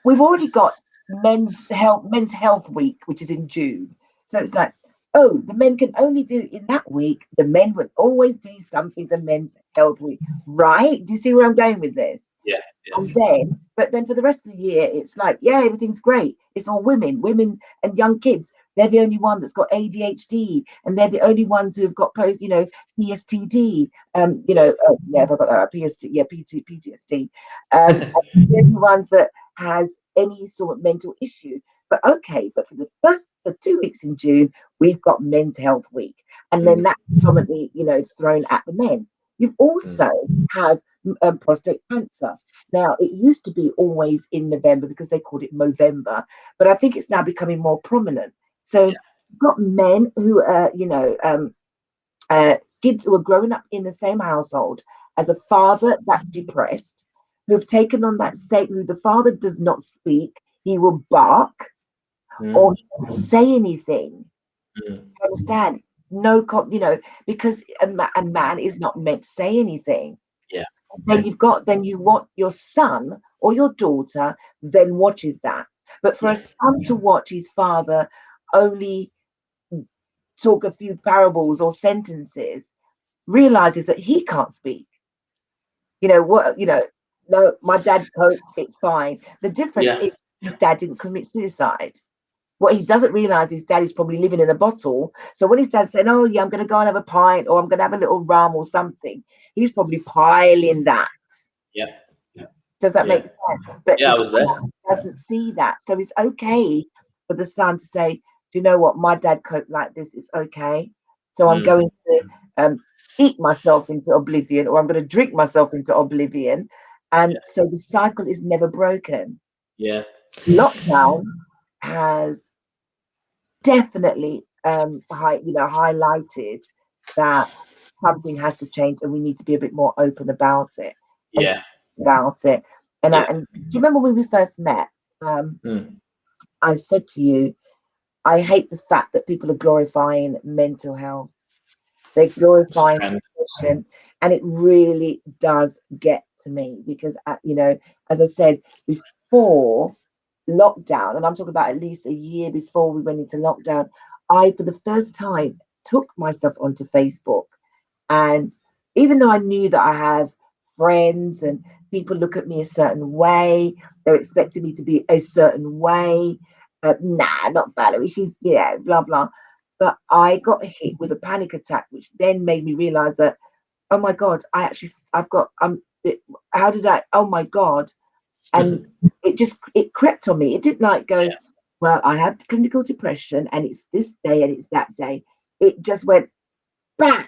we've already got men's health week, which is in June. So it's like, oh, the men can only do in that week. The men will always do something, the men's health week, right? Do you see where I'm going with this? Yeah. And then for the rest of the year, it's like, yeah, everything's great. It's all women and young kids. They're the only one that's got ADHD, and they're the only ones who have got PSTD. Have I got that right? PTSD. They're the ones that has any sort of mental issue. But for 2 weeks in June, we've got Men's Health Week, and then that's predominantly, thrown at the men. You've also have prostate cancer. Now, it used to be always in November because they called it Movember, but I think it's now becoming more prominent. So you've got men who are, kids who are growing up in the same household as a father that's depressed, who have taken on who the father does not speak. He will bark or he doesn't say anything. You understand? Because a man is not meant to say anything. Yeah. Then you want your son or your daughter then watches that. But for a son to watch his father only talk a few parables or sentences, realizes that he can't speak. No, my dad's coke, it's fine. The difference Yeah. is his dad didn't commit suicide. What he doesn't realize is dad is probably living in a bottle. So when his dad's saying, oh yeah, I'm going to go and have a pint, or I'm going to have a little rum or something, he's probably piling that. Yeah. Does that make sense? But Yeah, the I was there. son doesn't see that. So it's okay for the son to say, do you know what? My dad coped like this. It's okay. So I'm going to eat myself into oblivion, or I'm going to drink myself into oblivion. And so the cycle is never broken. Yeah. Lockdown has definitely highlighted that something has to change, and we need to be a bit more open about it and Yeah. about it. And do you remember when we first met? I said to you, I hate the fact that people are glorifying mental health. They're glorifying depression, and it really does get to me because, as I said before lockdown, and I'm talking about at least a year before we went into lockdown, I, for the first time, took myself onto Facebook. And even though I knew that I have friends and people look at me a certain way, they're expecting me to be a certain way. Nah, not Valerie. She's, blah, blah. But I got hit with a panic attack, which then made me realize that, oh my God, I've got, how did I, oh my God. And it crept on me. It didn't go, well, I have clinical depression and it's this day and it's that day. It just went bang.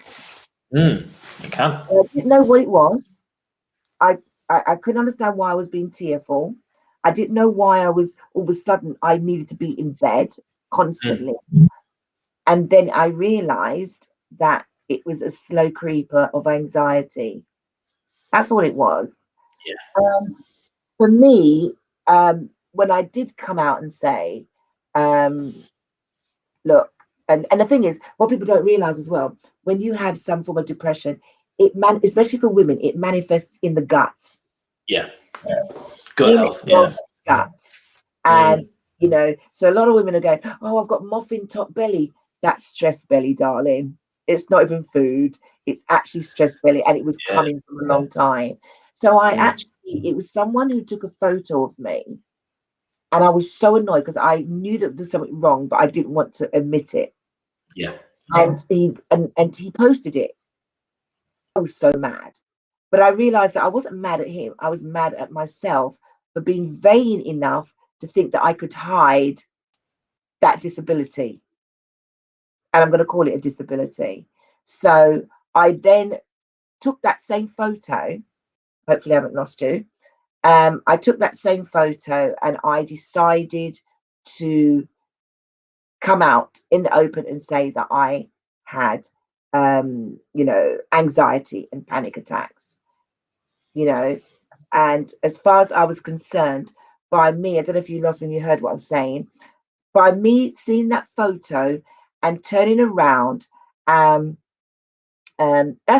It can. I didn't know what it was. I couldn't understand why I was being tearful. I didn't know why I was all of a sudden I needed to be in bed constantly. And then I realized that it was a slow creeper of anxiety. That's all it was. Yeah. And for me, when I did come out and say, look, and the thing is, what people don't realize as well, when you have some form of depression, especially for women, it manifests in the gut. Yeah. Gut health. Yeah. Gut. And so a lot of women are going, oh, I've got muffin top belly. That's stress belly, darling. It's not even food. It's actually stress belly, and it was coming from a long time. So it was someone who took a photo of me, and I was so annoyed because I knew that there was something wrong, but I didn't want to admit it. Yeah. And he posted it. I was so mad. But I realized that I wasn't mad at him. I was mad at myself for being vain enough to think that I could hide that disability. And I'm going to call it a disability. So I then took that same photo. Hopefully I haven't lost you. I took that same photo and I decided to come out in the open and say that I had, anxiety and panic attacks, and as far as I was concerned, by me, I don't know if you lost when you heard what I'm saying, by me seeing that photo and turning around, that's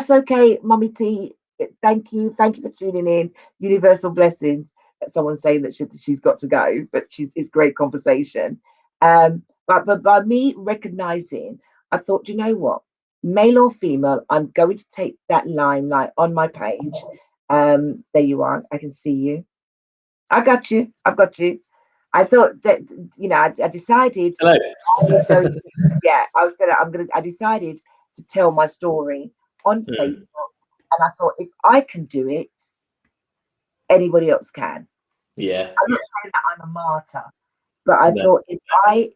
okay, Mummy T. Thank you for tuning in. Universal blessings. Someone's saying that she's got to go, but it's great conversation. But by me recognizing, I thought, you know what, male or female, I'm going to take that limelight on my page. There you are. I can see you. I've got you. I thought that, I decided. Hello. I decided to tell my story on Facebook. And I thought, if I can do it, anybody else can. Yeah. I'm not saying that I'm a martyr, but I thought if I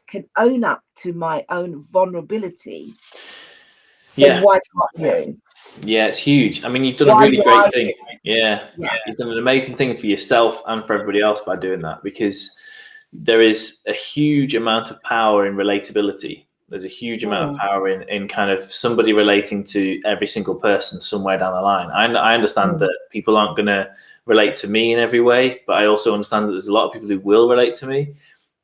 can own up to my own vulnerability, then why can't you? Yeah, it's huge. I mean, you've done a really great thing. Yeah. You've done an amazing thing for yourself and for everybody else by doing that, because there is a huge amount of power in relatability. There's a huge amount of power in kind of somebody relating to every single person somewhere down the line. I understand that people aren't going to relate to me in every way, but I also understand that there's a lot of people who will relate to me.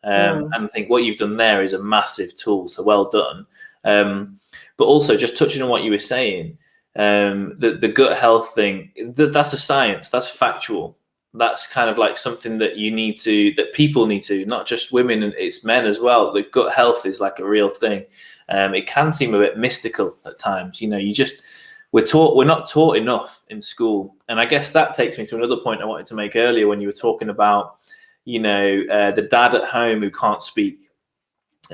And I think what you've done there is a massive tool. So well done. But also, just touching on what you were saying, the gut health thing, that's a science, that's factual. That's kind of like something that that people need to, not just women, and it's men as well. The gut health is like a real thing. It can seem a bit mystical at times. You know, we're not taught enough in school. And I guess that takes me to another point I wanted to make earlier when you were talking about, you know, the dad at home who can't speak.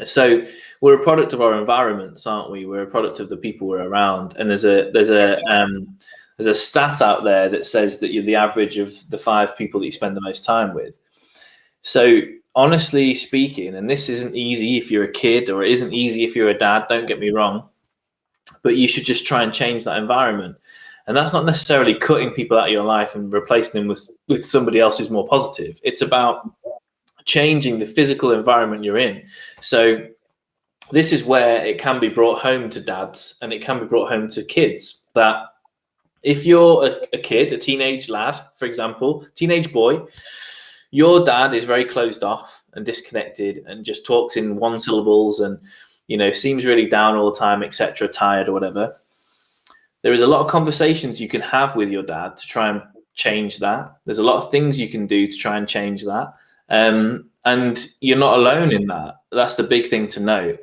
So we're a product of our environments, aren't we? We're a product of the people we're around. And there's a stat out there that says that you're the average of the 5 people that you spend the most time with. So honestly speaking, and this isn't easy if you're a kid, or it isn't easy if you're a dad, don't get me wrong, but you should just try and change that environment. And that's not necessarily cutting people out of your life and replacing them with somebody else who's more positive. It's about changing the physical environment you're in. So this is where it can be brought home to dads, and it can be brought home to kids, that if you're a kid, a teenage lad, for example, teenage boy, your dad is very closed off and disconnected and just talks in one syllables and, you know, seems really down all the time, etc., tired or whatever. There is a lot of conversations you can have with your dad to try and change that. There's a lot of things you can do to try and change that. And you're not alone in that. That's the big thing to know.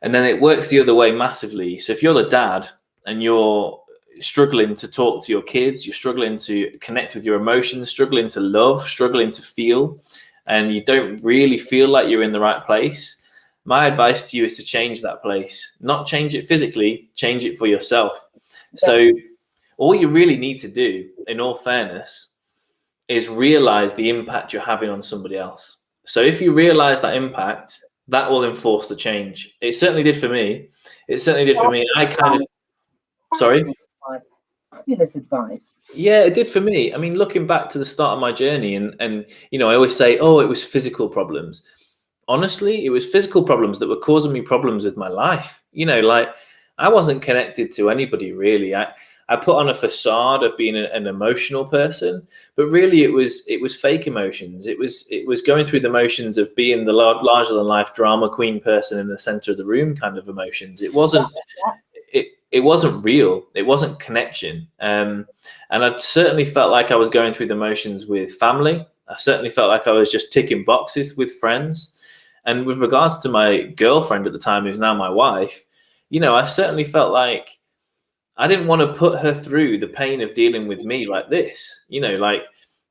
And then it works the other way massively. So if you're the dad and you're struggling to talk to your kids, you're struggling to connect with your emotions, struggling to love, struggling to feel, and you don't really feel like you're in the right place, my advice to you is to change that place. Not change it physically, change it for yourself. So all you really need to do, in all fairness, is realize the impact you're having on somebody else. So if you realize that impact, that will enforce the change. It certainly did for me. I kind of, sorry? Fabulous advice. Yeah, it did for me. I mean, looking back to the start of my journey, and you know, I always say, oh, it was physical problems. Honestly, it was physical problems that were causing me problems with my life. You know, like I wasn't connected to anybody really. I put on a facade of being an emotional person, but really it was fake emotions. It was going through the motions of being the larger than life drama queen person in the center of the room kind of emotions. It wasn't. It wasn't real. It wasn't connection. And I certainly felt like I was going through the motions with family. I certainly felt like I was just ticking boxes with friends. And with regards to my girlfriend at the time, who's now my wife, you know, I certainly felt like I didn't want to put her through the pain of dealing with me like this. You know, like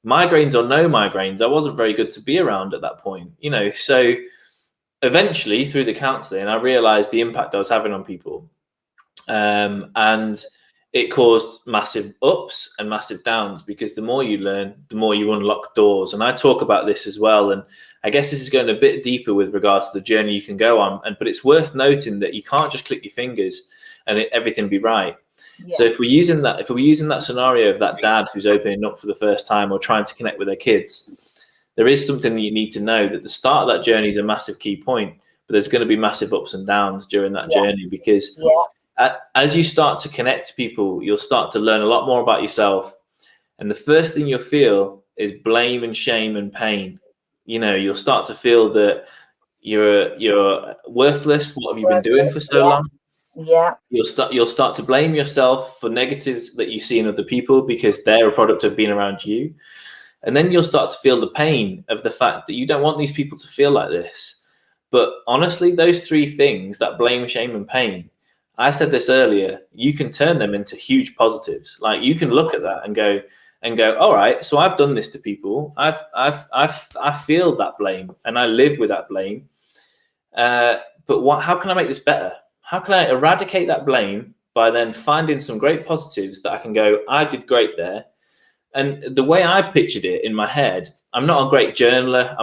migraines or no migraines, I wasn't very good to be around at that point, you know. So eventually through the counseling, I realized the impact I was having on people. And it caused massive ups and massive downs, because the more you learn, the more you unlock doors. And I talk about this as well. And I guess this is going a bit deeper with regards to the journey you can go on. But it's worth noting that you can't just click your fingers and everything be right. Yeah. So if we're using that scenario of that dad who's opening up for the first time or trying to connect with their kids, there is something that you need to know, that the start of that journey is a massive key point, but there's going to be massive ups and downs during that journey, because as you start to connect to people, you'll start to learn a lot more about yourself. And the first thing you'll feel is blame and shame and pain. You know, you'll start to feel that you're worthless. What have you been doing for so long? Yeah. You'll start to blame yourself for negatives that you see in other people, because they're a product of being around you. And then you'll start to feel the pain of the fact that you don't want these people to feel like this. But honestly, those 3 things, that blame, shame, and pain, I said this earlier, you can turn them into huge positives. Like you can look at that and go, all right, so I've done this to people. I feel that blame and I live with that blame. But how can I make this better? How can I eradicate that blame by then finding some great positives that I can go, I did great there. And the way I pictured it in my head, I'm not a great journaler.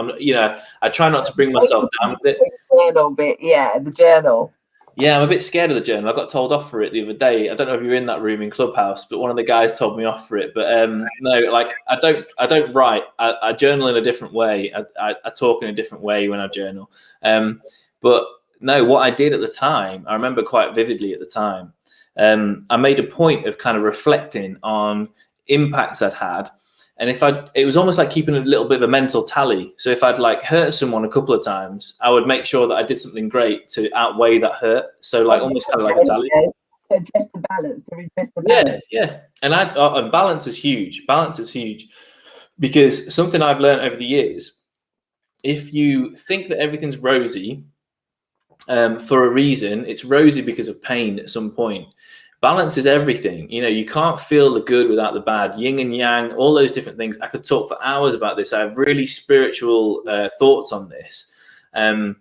I try not to bring myself down with it. The journal. Yeah, I'm a bit scared of the journal. I got told off for it the other day. I don't know if you were in that room in Clubhouse, but one of the guys told me off for it. But no, like I don't write. I journal in a different way. I talk in a different way when I journal. But no, what I did at the time, I remember quite vividly at the time. I made a point of kind of reflecting on impacts I'd had. And it was almost like keeping a little bit of a mental tally. So if I'd like hurt someone a couple of times, I would make sure that I did something great to outweigh that hurt. So like almost kind of like a tally. To address the balance, to redress the balance. Yeah. And balance is huge. Balance is huge. Because something I've learned over the years, if you think that everything's rosy for a reason, it's rosy because of pain at some point. Balance is everything. You know, you can't feel the good without the bad, yin and yang, all those different things. I could talk for hours about this. I have really spiritual thoughts on this. You know,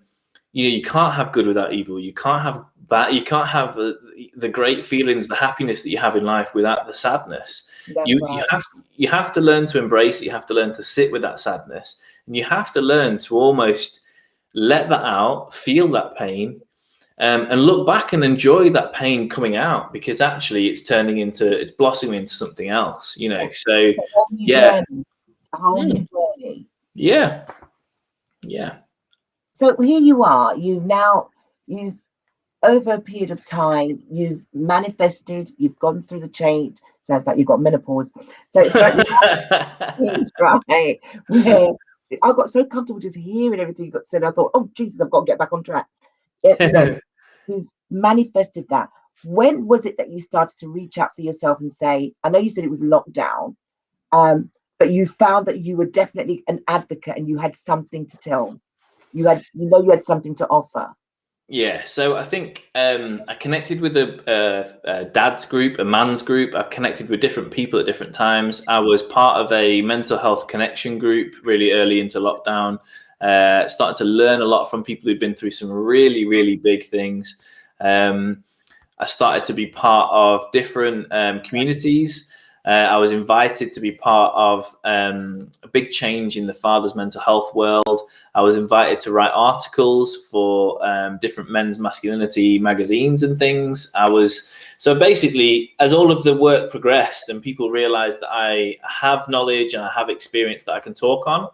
you can't have good without evil. You can't have bad. You can't have the great feelings, the happiness that you have in life without the sadness. You have to learn to embrace it. You have to learn to sit with that sadness, and you have to learn to almost let that out, feel that pain, and look back and enjoy that pain coming out, because actually it's blossoming into something else, you know. So yeah, it's a whole new journey. Yeah. So here you are. You've over a period of time, you've manifested. You've gone through the change. Sounds like you've got menopause. So it's like this right where I got so comfortable just hearing everything you got said. I thought, oh Jesus, I've got to get back on track. You know, you've manifested that. When was it that you started to reach out for yourself and say, I know you said it was lockdown, but you found that you were definitely an advocate and you had something to tell. You had something to offer. Yeah, so I think I connected with a dad's group, a man's group. I connected with different people at different times. I was part of a mental health connection group really early into lockdown. Started to learn a lot from people who'd been through some really, really big things. I started to be part of different communities. I was invited to be part of a big change in the father's mental health world. I was invited to write articles for different men's masculinity magazines and things. So basically, as all of the work progressed and people realized that I have knowledge and I have experience that I can talk on,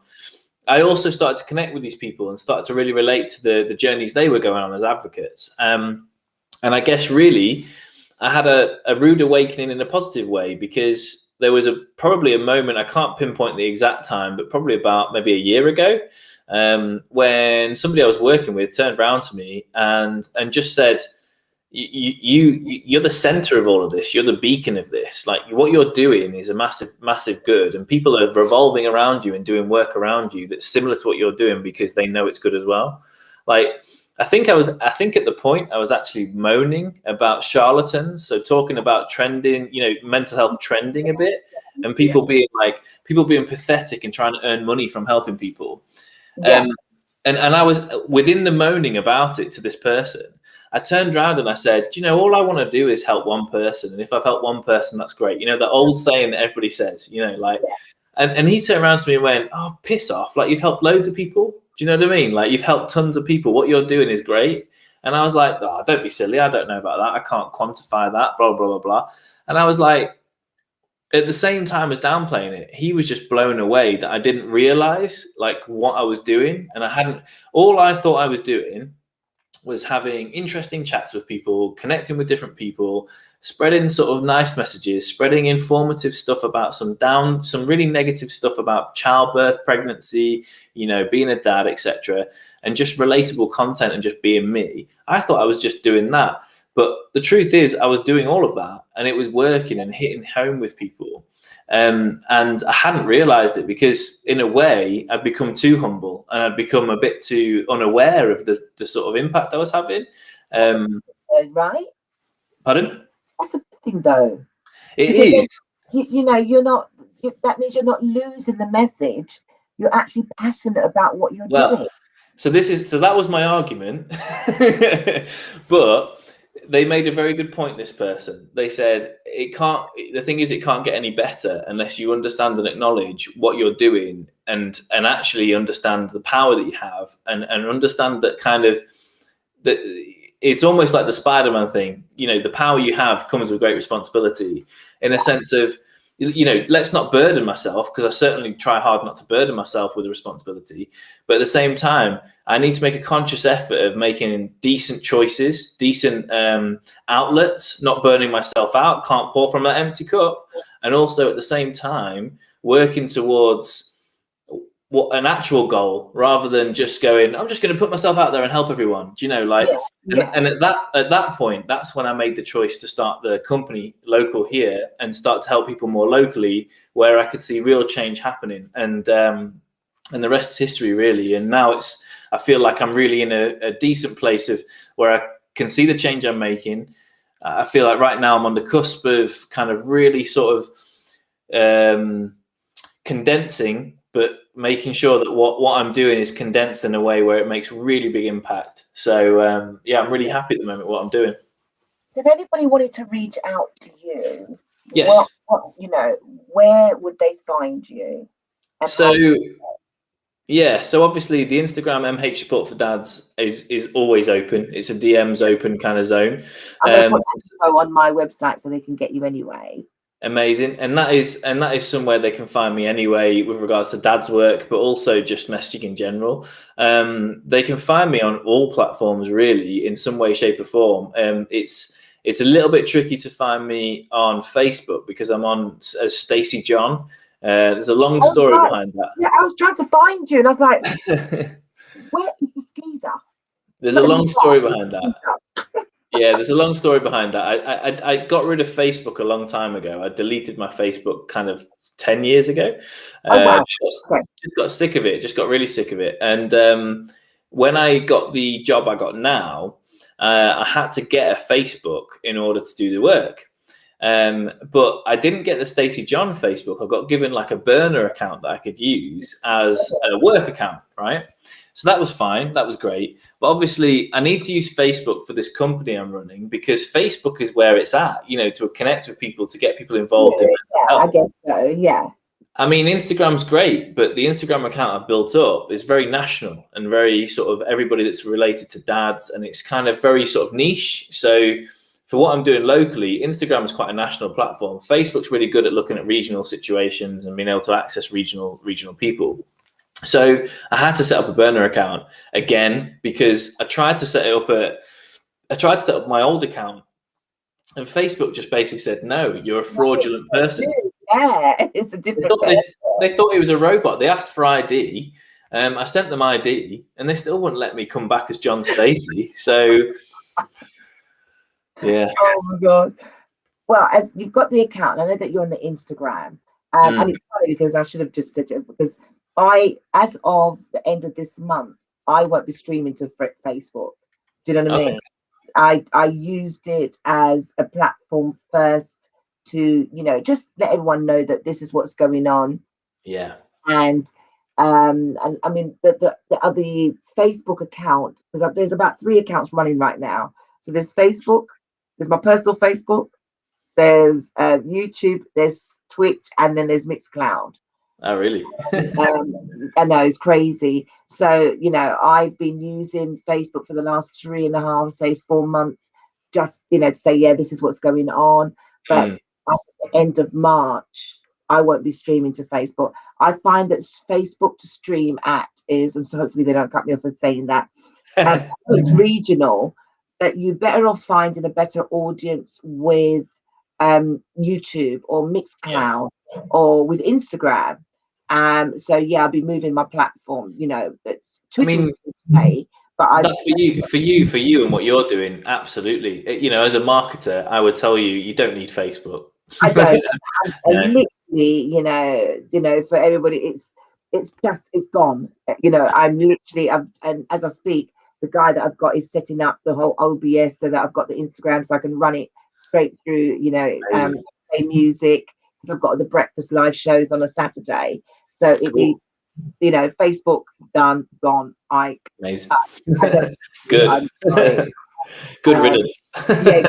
I also started to connect with these people and started to really relate to the journeys they were going on as advocates. And I guess really, I had a rude awakening in a positive way, because there was probably a moment, I can't pinpoint the exact time, but probably about maybe a year ago, when somebody I was working with turned around to me and just said, you're the center of all of this. You're the beacon of this. Like, what you're doing is a massive, massive good. And people are revolving around you and doing work around you that's similar to what you're doing because they know it's good as well. Like, I think at the point I was actually moaning about charlatans. So talking about trending, mental health trending a bit, and people being pathetic and trying to earn money from helping people. Yeah. And I was within the moaning about it to this person. I turned around and I said, all I want to do is help one person. And if I've helped one person, that's great. The old saying that everybody says, and he turned around to me and went, oh, piss off. Like, you've helped loads of people. Do you know what I mean? Like, you've helped tons of people. What you're doing is great. And I was like, oh, don't be silly. I don't know about that. I can't quantify that, blah, blah, blah, blah. And I was like, at the same time as downplaying it, he was just blown away that I didn't realize like what I was doing. And all I thought I was doing was having interesting chats with people, connecting with different people, spreading sort of nice messages, spreading informative stuff about some really negative stuff about childbirth, pregnancy, being a dad, etc., and just relatable content and just being me. I thought I was just doing that. But the truth is I was doing all of that and it was working and hitting home with people. And I hadn't realized it because in a way I'd become too humble and I'd become a bit too unaware of the sort of impact I was having. Right? Pardon? That's a good thing though. It is. You're not, that means you're not losing the message. You're actually passionate about what you're doing. So that was my argument. But they made a very good point, this person. They said it can't get any better unless you understand and acknowledge what you're doing and actually understand the power that you have and understand that kind of that it's almost like the Spider-Man thing. The power you have comes with great responsibility, in a sense of, let's not burden myself, because I certainly try hard not to burden myself with the responsibility. But at the same time, I need to make a conscious effort of making decent choices, decent outlets, not burning myself out, can't pour from an empty cup. And also at the same time, working towards what an actual goal, rather than just going, I'm just going to put myself out there and help everyone. Do you know, like, and at that point, that's when I made the choice to start the company local here and start to help people more locally, where I could see real change happening. And the rest is history, really. And now I feel like I'm really in a decent place of where I can see the change I'm making. I feel like right now I'm on the cusp of kind of really sort of condensing, but making sure that what I'm doing is condensed in a way where it makes really big impact. So I'm really happy at the moment what I'm doing. So if anybody wanted to reach out to you, Yes. where would they find you? So obviously the Instagram MH Support for Dads is always open. It's a DMs open kind of zone. I'm going to put info on my website so they can get you anyway. Amazing. And that is somewhere they can find me anyway with regards to dad's work, but also just messaging in general. They can find me on all platforms really in some way, shape or form. It's a little bit tricky to find me on Facebook because I'm on as Stacey John. There's a long story behind that. Yeah, I was trying to find you and I was like, where is the skeezer? There's a long story behind that. Yeah, there's a long story behind that. I got rid of Facebook a long time ago. I deleted my Facebook kind of 10 years ago. Just got sick of it. Just got really sick of it. And when I got the job I got now, I had to get a Facebook in order to do the work. But I didn't get the Stacey John Facebook. I got given like a burner account that I could use as a work account, right? So that was fine. That was great. But obviously, I need to use Facebook for this company I'm running because Facebook is where it's at, to connect with people, to get people involved. I guess so, yeah. I mean, Instagram's great, but the Instagram account I've built up is very national and very sort of everybody that's related to dads. And it's kind of very sort of niche. So for what I'm doing locally, Instagram is quite a national platform. Facebook's really good at looking at regional situations and being able to access regional people. So I had to set up a burner account again because I tried to set up my old account, and Facebook just basically said, "No, you're a fraudulent person." Yeah, it's a different. They thought it was a robot. They asked for ID. I sent them ID, and they still wouldn't let me come back as John Stacey. So, yeah. Oh my god. Well, as you've got the account, I know that you're on the Instagram, and it's funny because I should have just said it because. As of the end of this month, I won't be streaming to Facebook. Do you know what I mean? I used it as a platform first to, just let everyone know that this is what's going on. Yeah. And I mean the other Facebook account, because there's about 3 accounts running right now. So there's Facebook, there's my personal Facebook, there's YouTube, there's Twitch, and then there's Mixcloud. Oh, really? I know, it's crazy. So, I've been using Facebook for the last 3.5, say 4 months, just, to say, yeah, this is what's going on. But at the end of March, I won't be streaming to Facebook. I find that Facebook to stream at is, and so hopefully they don't cut me off for saying that, it's regional, but you're better off finding a better audience with YouTube or Mixcloud or with Instagram. So yeah, I'll be moving my platform. It's Twitter, but for you and what you're doing, absolutely. As a marketer, I would tell you don't need Facebook. I don't. Literally, for everybody, it's gone. And as I speak, the guy that I've got is setting up the whole OBS so that I've got the Instagram so I can run it straight through. Play music because I've got the breakfast live shows on a Saturday. So it needs, Facebook done, gone. Amazing. Good. Good riddance. Yeah,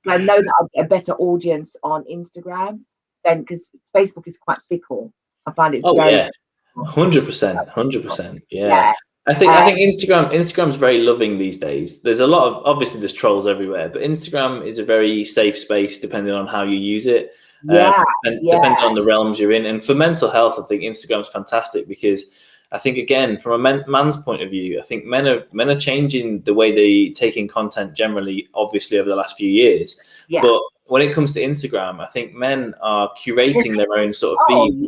I know that I'll get a better audience on Instagram then because Facebook is quite fickle. I find it. 100%. Yeah. I think Instagram's very loving these days. There's a lot of, obviously there's trolls everywhere, but Instagram is a very safe space depending on how you use it. Depending on the realms you're in. And for mental health, I think Instagram's fantastic because I think, again, from a man's point of view, I think men are changing the way they take in content generally, obviously over the last few years. Yeah. But when it comes to Instagram, I think men are curating their own sort of feeds.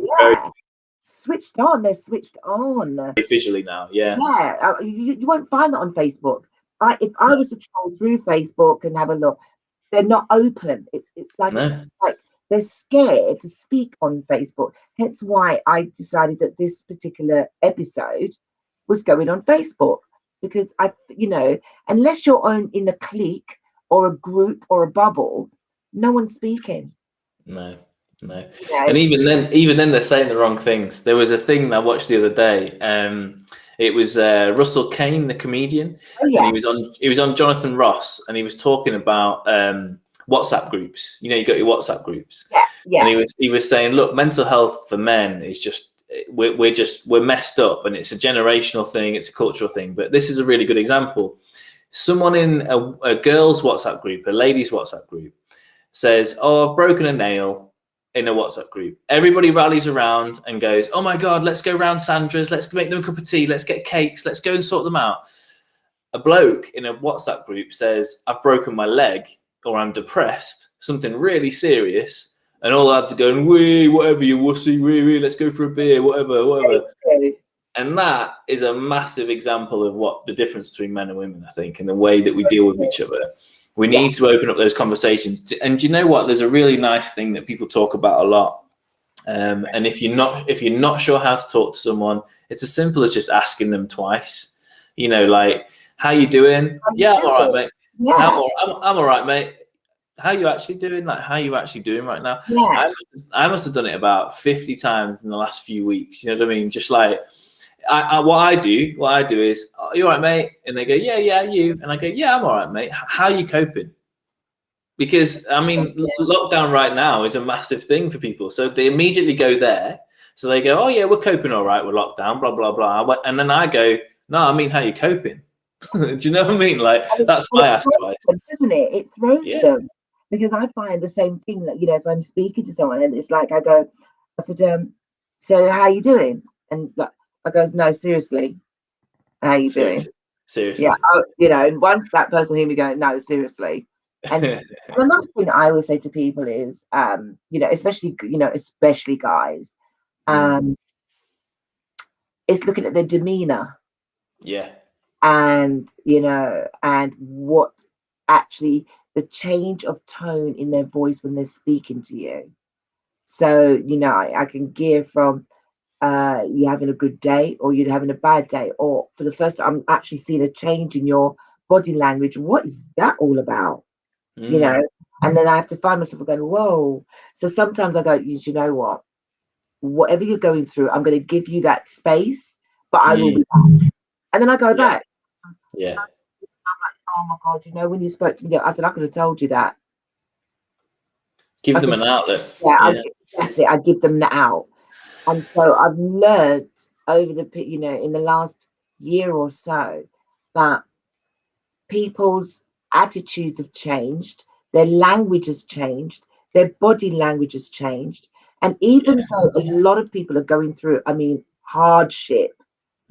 switched on. They're switched on. Visually now, yeah. Yeah, you won't find that on Facebook. If I was to troll through Facebook and have a look, they're not open. It's like No. like they're scared to speak on Facebook. Hence why I decided that this particular episode was going on Facebook, because unless you're in a clique or a group or a bubble, no one's speaking. No. Yeah. And even then they're saying the wrong things. There was a thing I watched the other day. It was Russell Kane, the comedian, yeah. and he was on Jonathan Ross, and he was talking about WhatsApp groups. You got your WhatsApp groups. Yeah. And he was saying, look, mental health for men is just we're messed up, and it's a generational thing, it's a cultural thing. But this is a really good example. Someone in a girls' WhatsApp group, a ladies' WhatsApp group, says, "Oh, I've broken a nail." In a WhatsApp group, everybody rallies around and goes, "Oh my God, let's go round Sandra's, let's make them a cup of tea, let's get cakes, let's go and sort them out." A bloke in a WhatsApp group says, "I've broken my leg," or "I'm depressed," something really serious, and all lads are going, "Wee, whatever, you wussy, wee, let's go for a beer, whatever." And that is a massive example of what the difference between men and women, I think, and the way that we deal with each other. We need to open up those conversations. And do you know what? There's a really nice thing that people talk about a lot. And if you're not sure how to talk to someone, it's as simple as just asking them twice. Like, "How you doing?" "Yeah, I'm all right, mate." Yeah. I'm all right, mate. "How you actually doing?" Like, "How you actually doing right now?" Yeah. I must have done it about 50 times in the last few weeks. You know what I mean? Just like, what I do is, "Oh, you all right, mate?" And they go, yeah, you. And I go, "Yeah, I'm all right, mate. How are you coping?" Because lockdown right now is a massive thing for people. So they immediately go there. So they go, "Oh yeah, we're coping all right with lockdown, blah, blah, blah." And then I go, "No, I mean, how you coping?" Do you know what I mean? Like, that's my ask twice. Isn't it? It throws them, because I find the same thing. Like, if I'm speaking to someone and it's like, I said, "So how you doing?" And like, I goes, "No, seriously, how you doing?" Seriously. Yeah. And once that person hear me go, "No, seriously." And another thing that I always say to people is, especially guys, is looking at their demeanor. Yeah. And and what actually the change of tone in their voice when they're speaking to you. So I can give from you having a good day, or you're having a bad day, or for the first time I'm actually seeing a change in your body language. What is that all about? And then I have to find myself going, whoa. So sometimes I go, you know what, whatever you're going through, I'm going to give you that space, but I will be back. And then I go back. Yeah. I'm like, oh my God, when you spoke to me, I said, I could have told you that. Give them an outlet. That's it. I give them the out. And so I've learned over in the last year or so, that people's attitudes have changed, their language has changed, their body language has changed. And even though a lot of people are going through, hardship,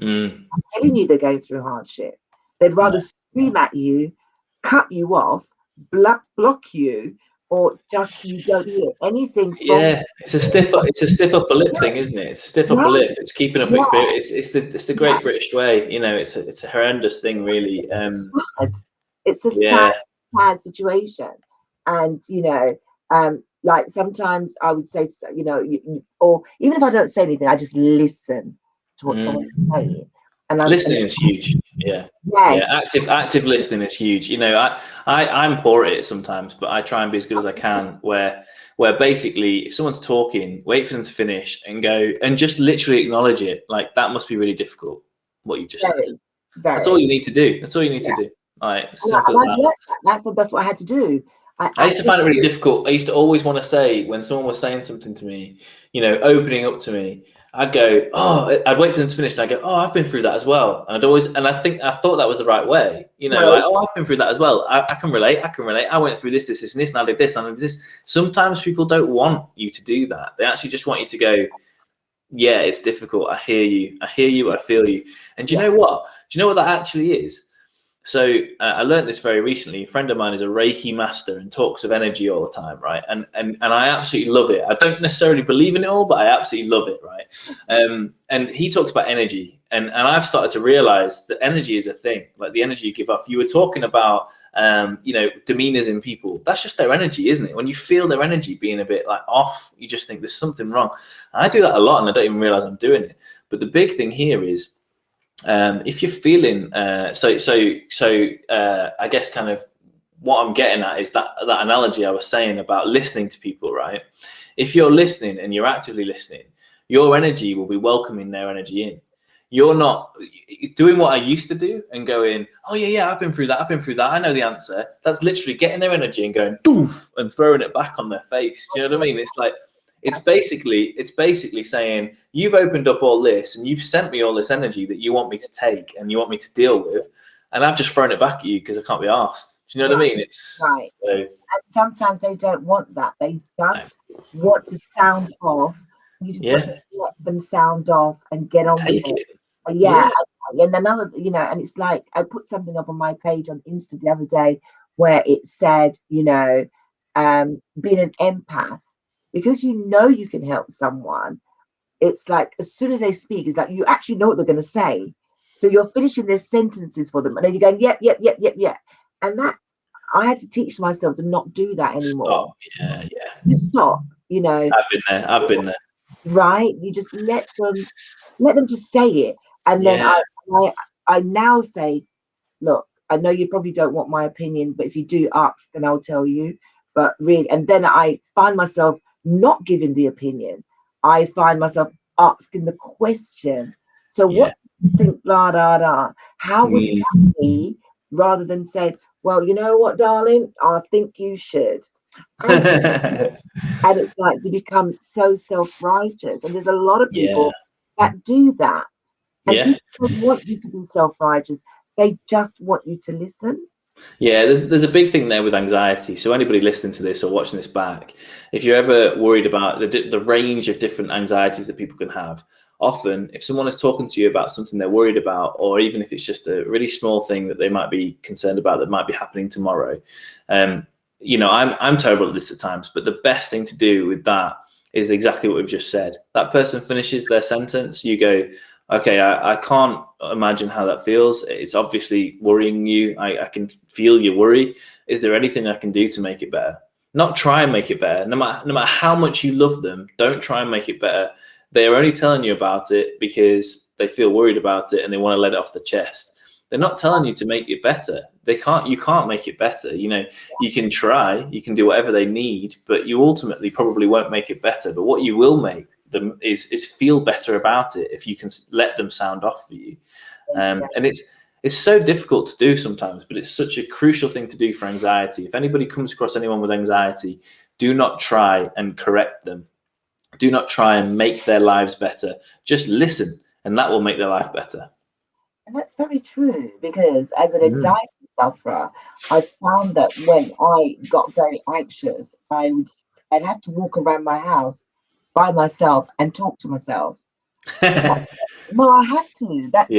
I'm telling you, they're going through hardship. They'd rather scream at you, cut you off, block you, or just you don't hear anything from. It's a stiff upper lip thing, isn't it? It's a stiff upper lip. It's keeping up it's the great British way. It's a horrendous thing, really. It's a sad situation. And like sometimes I would say, or even if I don't say anything, I just listen to what someone's saying. And listening is huge. Active listening is huge. I'm poor at it sometimes, but I try and be as good as I can, where basically if someone's talking, wait for them to finish and go and just literally acknowledge it. Like, that must be really difficult, what you just said. That's all you need to do. That's all you need to do. That's what I had to do. I used to find it really difficult. I used to always want to say, when someone was saying something to me, opening up to me, I'd go, "Oh," I'd wait for them to finish, and I'd go, "Oh, I've been through that as well." And I thought that was the right way, like, "Oh, I've been through that as well. I can relate. I went through this, and this, and I did this, and I did this." Sometimes people don't want you to do that. They actually just want you to go, "Yeah, it's difficult. I hear you. I feel you." And do you know what? Do you know what that actually is? So I learned this very recently. A friend of mine is a Reiki master and talks of energy all the time, right? And I absolutely love it. I don't necessarily believe in it all, but I absolutely love it, right? And he talks about energy, and I've started to realize that energy is a thing, like the energy you give off. You were talking about, demeanors in people. That's just their energy, isn't it? When you feel their energy being a bit like off, you just think there's something wrong. I do that a lot, and I don't even realize I'm doing it. But the big thing here is, if you're feeling I guess kind of what I'm getting at is that analogy I was saying about listening to people, right? If you're listening and you're actively listening, your energy will be welcoming their energy in. You're not doing what I used to do and going, oh yeah, I've been through that, I know the answer. That's literally getting their energy and going doof and throwing it back on their face. Do you know what I mean? It's like, it's basically saying, you've opened up all this and you've sent me all this energy that you want me to take and you want me to deal with, and I've just thrown it back at you because I can't be asked. Do you know what I mean? It's right. And sometimes they don't want that. They just No. want to sound off. You just got to let them sound off and get on with it. Yeah. And another, and it's like, I put something up on my page on Insta the other day where it said, being an empath, because you can help someone, it's like as soon as they speak, it's like you actually know what they're going to say. So you're finishing their sentences for them, and then you're going, yep. And that, I had to teach myself to not do that anymore. Stop. Yeah. Just stop, I've been there. Right? You just let them just say it. And then I now say, look, I know you probably don't want my opinion, but if you do ask, then I'll tell you. But really, and then I find myself not giving the opinion. I find myself asking the question. So what do you think, blah, blah, blah? How would that be, rather than say, well, you know what, darling, I think you should. And it's like you become so self-righteous. And there's a lot of people that do that. And people don't want you to be self-righteous. They just want you to listen. Yeah, there's a big thing there with anxiety. So anybody listening to this or watching this back, if you're ever worried about the range of different anxieties that people can have, often if someone is talking to you about something they're worried about, or even if it's just a really small thing that they might be concerned about that might be happening tomorrow, I'm terrible at this at times, but the best thing to do with that is exactly what we've just said. That person finishes their sentence, you go, okay, I can't imagine how that feels. It's obviously worrying you. I can feel your worry. Is there anything I can do to make it better? Not try and make it better. No matter how much you love them, don't try and make it better. They are only telling you about it because they feel worried about it and they want to let it off the chest. They're not telling you to make it better. You can't make it better. You can try, you can do whatever they need, but you ultimately probably won't make it better. But what you will make them is feel better about it if you can let them sound off for you. And it's so difficult to do sometimes, but it's such a crucial thing to do for anxiety. If anybody comes across anyone with anxiety, do not try and correct them. Do not try and make their lives better. Just listen, and that will make their life better. And that's very true, because as an anxiety sufferer, I found that when I got very anxious, I'd have to walk around my house by myself and talk to myself. No, I have to. That's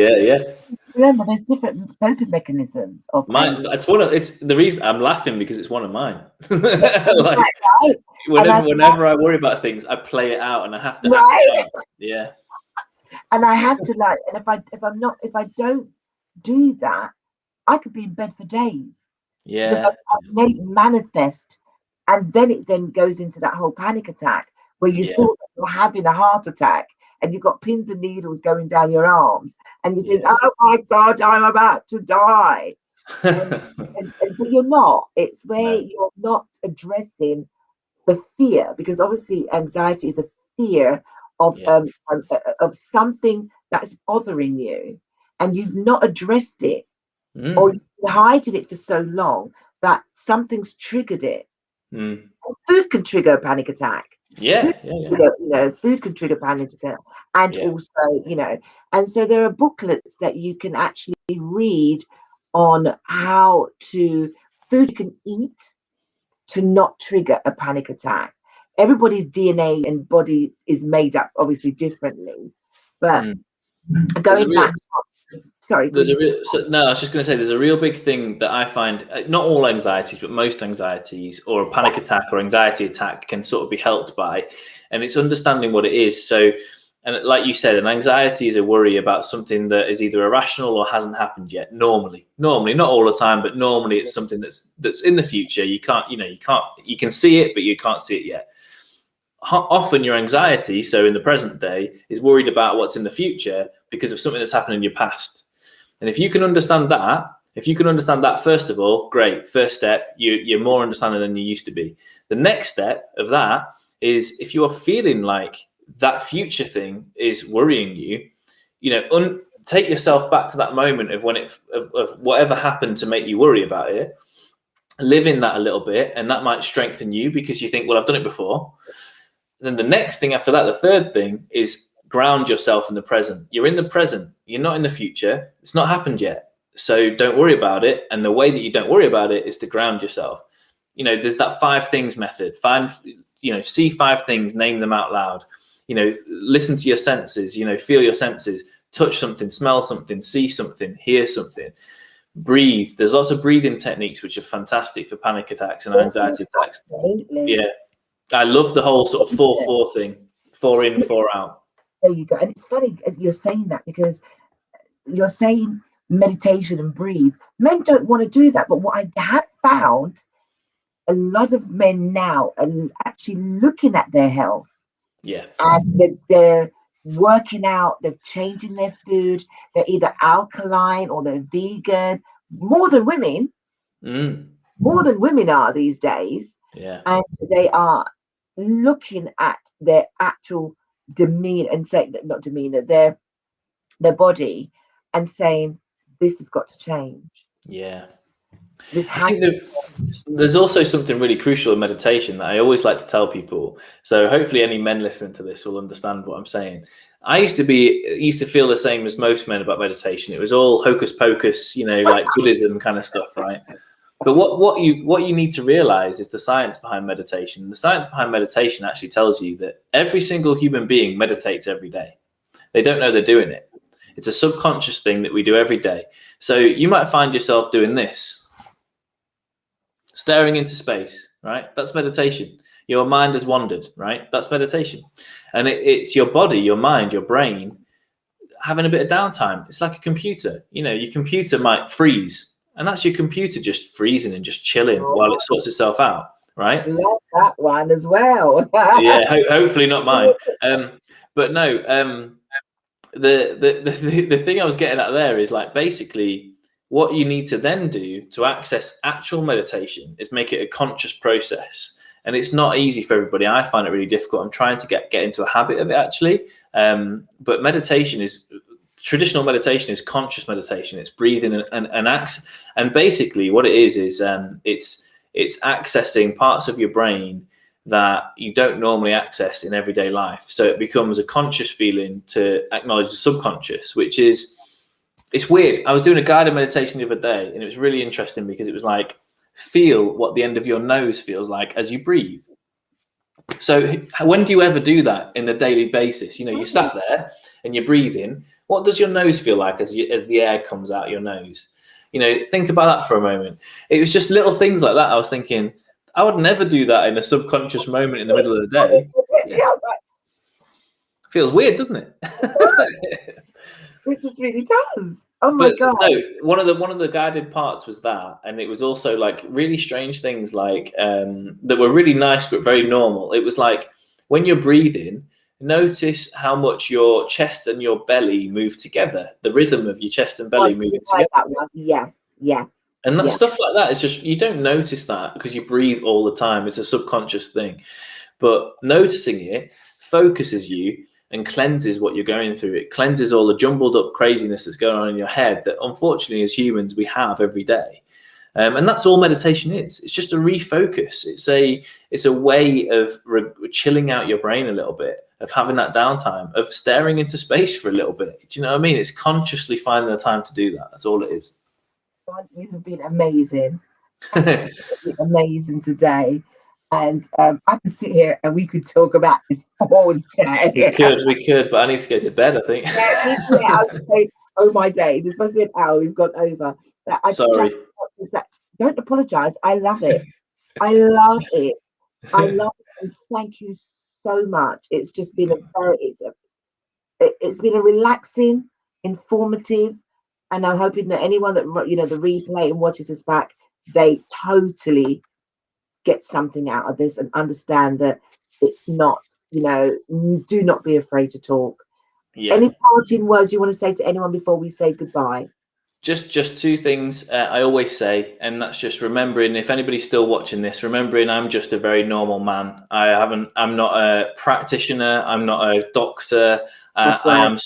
Remember, there's different coping mechanisms of mine. It's the reason I'm laughing, because it's one of mine. Whenever I worry about things, I play it out, and I have to. And I have to and if I don't do that, I could be in bed for days. Because I let it manifest, and then it goes into that whole panic attack where you thought you're having a heart attack, and you've got pins and needles going down your arms, and you think, oh my God, I'm about to die. But you're not. It's where you're not addressing the fear, because obviously anxiety is a fear of something that's bothering you, and you've not addressed it, or you've been hiding it for so long that something's triggered it. Food can trigger a panic attack. Food can trigger panic attack, and also, and so there are booklets that you can actually read on how food you can eat to not trigger a panic attack. Everybody's DNA and body is made up obviously differently, but going back to Sorry. No, I was just going to say there's a real big thing that I find, not all anxieties, but most anxieties or a panic attack or anxiety attack can sort of be helped by, and it's understanding what it is. So, and like you said, an anxiety is a worry about something that is either irrational or hasn't happened yet. Normally, not all the time, but normally it's something that's in the future. You can see it, but you can't see it yet. Often your anxiety, so in the present day, is worried about what's in the future because of something that's happened in your past. And if you can understand that, first of all, great. First step, you're more understanding than you used to be. The next step of that is if you are feeling like that future thing is worrying you, take yourself back to that moment of when of whatever happened to make you worry about it. Live in that a little bit, and that might strengthen you because you think, well, I've done it before. Then the next thing after that, the third thing, is ground yourself in the present. You're in the present. You're not in the future. It's not happened yet. So don't worry about it. And the way that you don't worry about it is to ground yourself. There's that 5 things method. See 5 things, name them out loud. Listen to your senses, feel your senses, touch something, smell something, see something, hear something, breathe. There's lots of breathing techniques which are fantastic for panic attacks and anxiety attacks. Absolutely. Yeah. I love the whole sort of 4-4 thing, 4 in, 4 out. There you go. And it's funny as you're saying that, because you're saying meditation and breathe. Men don't want to do that. But what I have found, a lot of men now are actually looking at their health. Yeah. And they're working out, they're changing their food. They're either alkaline or they're vegan. More than women. More than women are these days. Yeah. And they are looking at their actual demeanor and saying that, not demeanor, their body, and saying this has got to change. Yeah. There's also something really crucial in meditation that I always like to tell people. So hopefully any men listening to this will understand what I'm saying. I used to feel the same as most men about meditation. It was all hocus pocus, like Buddhism kind of stuff, right? But what you need to realize is the science behind meditation. The science behind meditation actually tells you that every single human being meditates every day. They don't know they're doing it. It's a subconscious thing that we do every day. So you might find yourself doing this, staring into space, right? That's meditation. Your mind has wandered, right? That's meditation. And it's your body, your mind, your brain having a bit of downtime. It's like a computer. Your computer might freeze. And that's your computer just freezing and just chilling while it sorts itself out, right? Love that one as well. Yeah, hopefully not mine. But no, the thing I was getting at there is like basically what you need to then do to access actual meditation is make it a conscious process. And it's not easy for everybody. I find it really difficult. I'm trying to get into a habit of it actually. But traditional meditation is conscious meditation. It's breathing and acts. And basically what it is it's accessing parts of your brain that you don't normally access in everyday life. So it becomes a conscious feeling to acknowledge the subconscious, which is, it's weird. I was doing a guided meditation the other day and it was really interesting because it was like, feel what the end of your nose feels like as you breathe. So when do you ever do that in the daily basis? You sat there and you're breathing. What does your nose feel like as the air comes out your nose? Think about that for a moment. It was just little things like that. I was thinking, I would never do that in a subconscious moment in the middle of the day. Yeah. Feels weird, doesn't it? It just really does. Oh my God. No, one of the guided parts was that, and it was also like really strange things like that were really nice but very normal. It was like when you're breathing, notice how much your chest and your belly move together. The rhythm of your chest and belly moving together. That one. Yes. And that stuff like that is just, you don't notice that because you breathe all the time. It's a subconscious thing. But noticing it focuses you and cleanses what you're going through. It cleanses all the jumbled up craziness that's going on in your head that unfortunately as humans we have every day. And that's all meditation is. It's just a refocus. It's a way of chilling out your brain a little bit, of having that downtime, of staring into space for a little bit. Do you know what I mean? It's consciously finding the time to do that. That's all it is. God, you have been amazing. Absolutely amazing today. And I could sit here and we could talk about this all day. We could, but I need to go to bed, I think. I was Oh my days! It's supposed to be an hour. We've gone over. But I Sorry. just don't apologise. I love it. I love it. I love it, and thank you so much. It's just been it's been a relaxing, informative, and I'm hoping that anyone that the replay and watches us back, they totally get something out of this and understand that it's not, do not be afraid to talk. Yeah. Any parting words you want to say to anyone before we say goodbye? Just two things I always say, and that's just remembering, if anybody's still watching this, remembering I'm just a very normal man. I'm not a practitioner. I'm not a doctor. That's I right.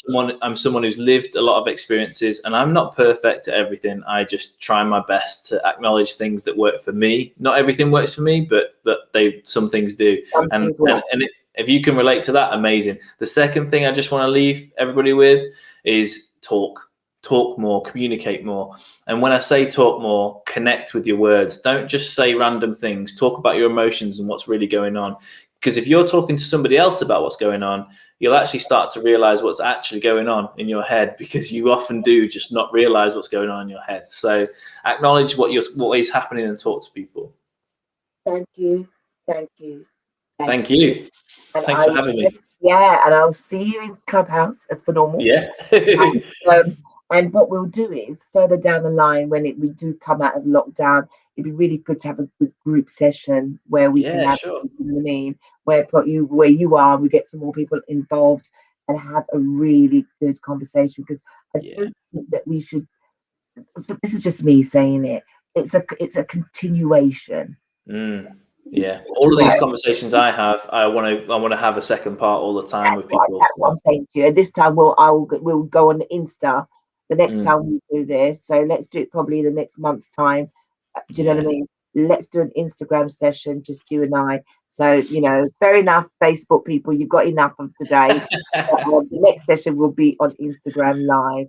I'm someone who's lived a lot of experiences, and I'm not perfect at everything. I just try my best to acknowledge things that work for me. Not everything works for me, but some things do. Some things work. If you can relate to that, amazing. The second thing I just want to leave everybody with is talk more, communicate more. And when I say talk more, connect with your words. Don't just say random things. Talk about your emotions and what's really going on. Because if you're talking to somebody else about what's going on, you'll actually start to realize what's actually going on in your head, because you often do just not realize what's going on in your head. So acknowledge what is happening and talk to people. Thank you. Thank you. Thank you. And Thanks for having me. Yeah, and I'll see you in Clubhouse as per normal. Yeah. And what we'll do is further down the line, when we do come out of lockdown, it'd be really good to have a good group session where we can have, sure. where you are, we get some more people involved and have a really good conversation. Because I don't think that we should. This is just me saying it. It's a continuation. Yeah, all of these conversations I have, I want to have a second part all the time with people. That's what I'm saying to you. And this time we'll go on Insta the next time we do this. So let's do it probably the next month's time. Do you know what I mean? Let's do an Instagram session, just you and I. So fair enough, Facebook people, you've got enough of today. The next session will be on Instagram Live.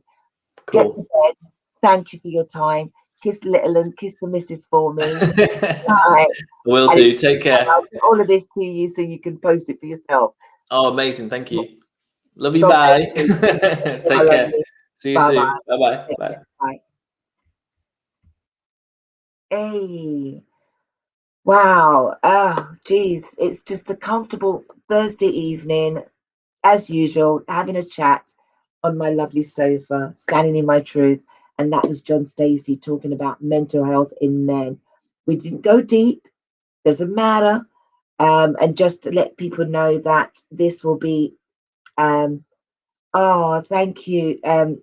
Cool. Get to bed. Thank you for your time. Kiss little and kiss the missus for me. Right. Will do. Take care. I'll do all of this to you so you can post it for yourself. Oh, amazing. Thank you. Love you. Bye. Take care. See you soon. Bye-bye. Bye. Bye. Hey. Wow. Oh, geez. It's just a comfortable Thursday evening, as usual, having a chat on my lovely sofa, standing in my truth. And that was John Stacey talking about mental health in men. We didn't go deep, doesn't matter. And just to let people know that this will be thank you. And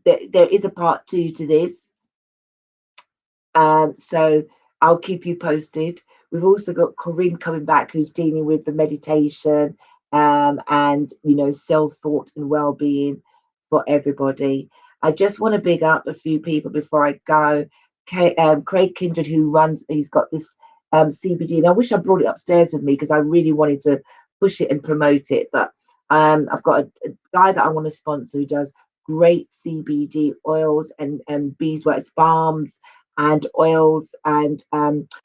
there is a part 2 to this. So I'll keep you posted. We've also got Corinne coming back, who's dealing with the meditation and self-thought and well-being for everybody. I just want to big up a few people before I go. Craig Kindred, he's got this CBD, and I wish I brought it upstairs with me because I really wanted to push it and promote it. But I've got a guy that I want to sponsor who does great CBD oils and beeswax balms and oils and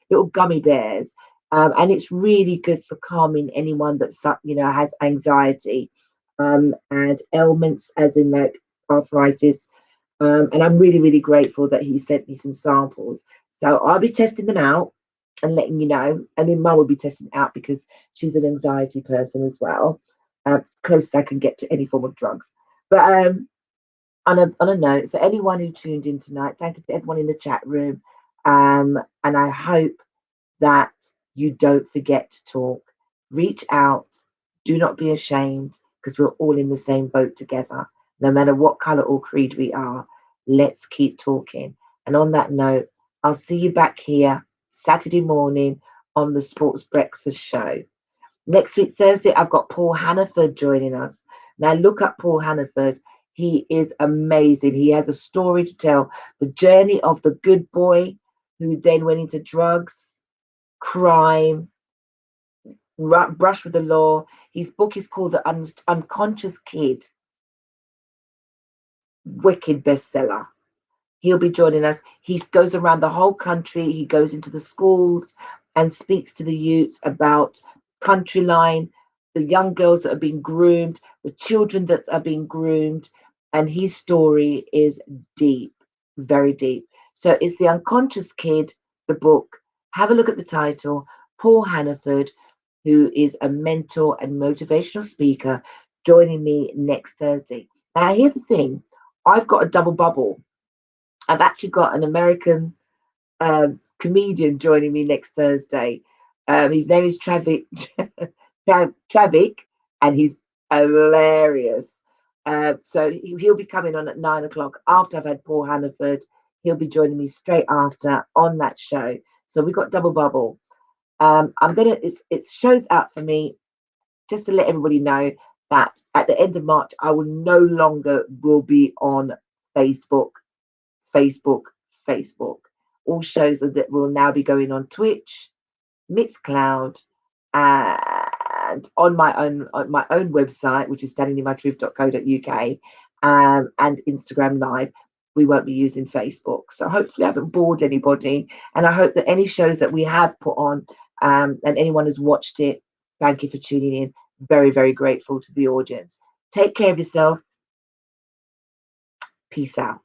little gummy bears. And it's really good for calming anyone that has anxiety and ailments, as in like arthritis. And I'm really, really grateful that he sent me some samples. So I'll be testing them out and letting you know. I mean, Mum will be testing it out because she's an anxiety person as well. Closest I can get to any form of drugs. But on a note, for anyone who tuned in tonight, thank you to everyone in the chat room. And I hope that you don't forget to talk. Reach out. Do not be ashamed, because we're all in the same boat together. No matter what color or creed we are, let's keep talking. And on that note, I'll see you back here Saturday morning on the Sports Breakfast Show. Next week, Thursday, I've got Paul Hannaford joining us. Now, look up Paul Hannaford. He is amazing. He has a story to tell. The journey of the good boy who then went into drugs, crime, brush with the law. His book is called The Unconscious Kid. Wicked bestseller. He'll be joining us. He goes around the whole country. He goes into the schools and speaks to the youths about country line, the young girls that are being groomed, the children that are being groomed, and his story is deep, very deep. So it's The Unconscious Kid, the book. Have a look at the title. Paul Hannaford, who is a mentor and motivational speaker, joining me next Thursday. Now, here's the thing. I've got a double bubble. I've actually got an American comedian joining me next Thursday. His name is Travick, and he's hilarious. So he'll be coming on at 9 o'clock after I've had Paul Hannaford. He'll be joining me straight after on that show. So we've got double bubble. It shows up for me just to let everybody know that at the end of March, I will no longer will be on Facebook. All shows that will now be going on Twitch, Mixcloud, and on my own website, which is standinginmytruth.co.uk, and Instagram Live. We won't be using Facebook. So hopefully I haven't bored anybody. And I hope that any shows that we have put on and anyone has watched it, thank you for tuning in. Very, very grateful to the audience. Take care of yourself. Peace out.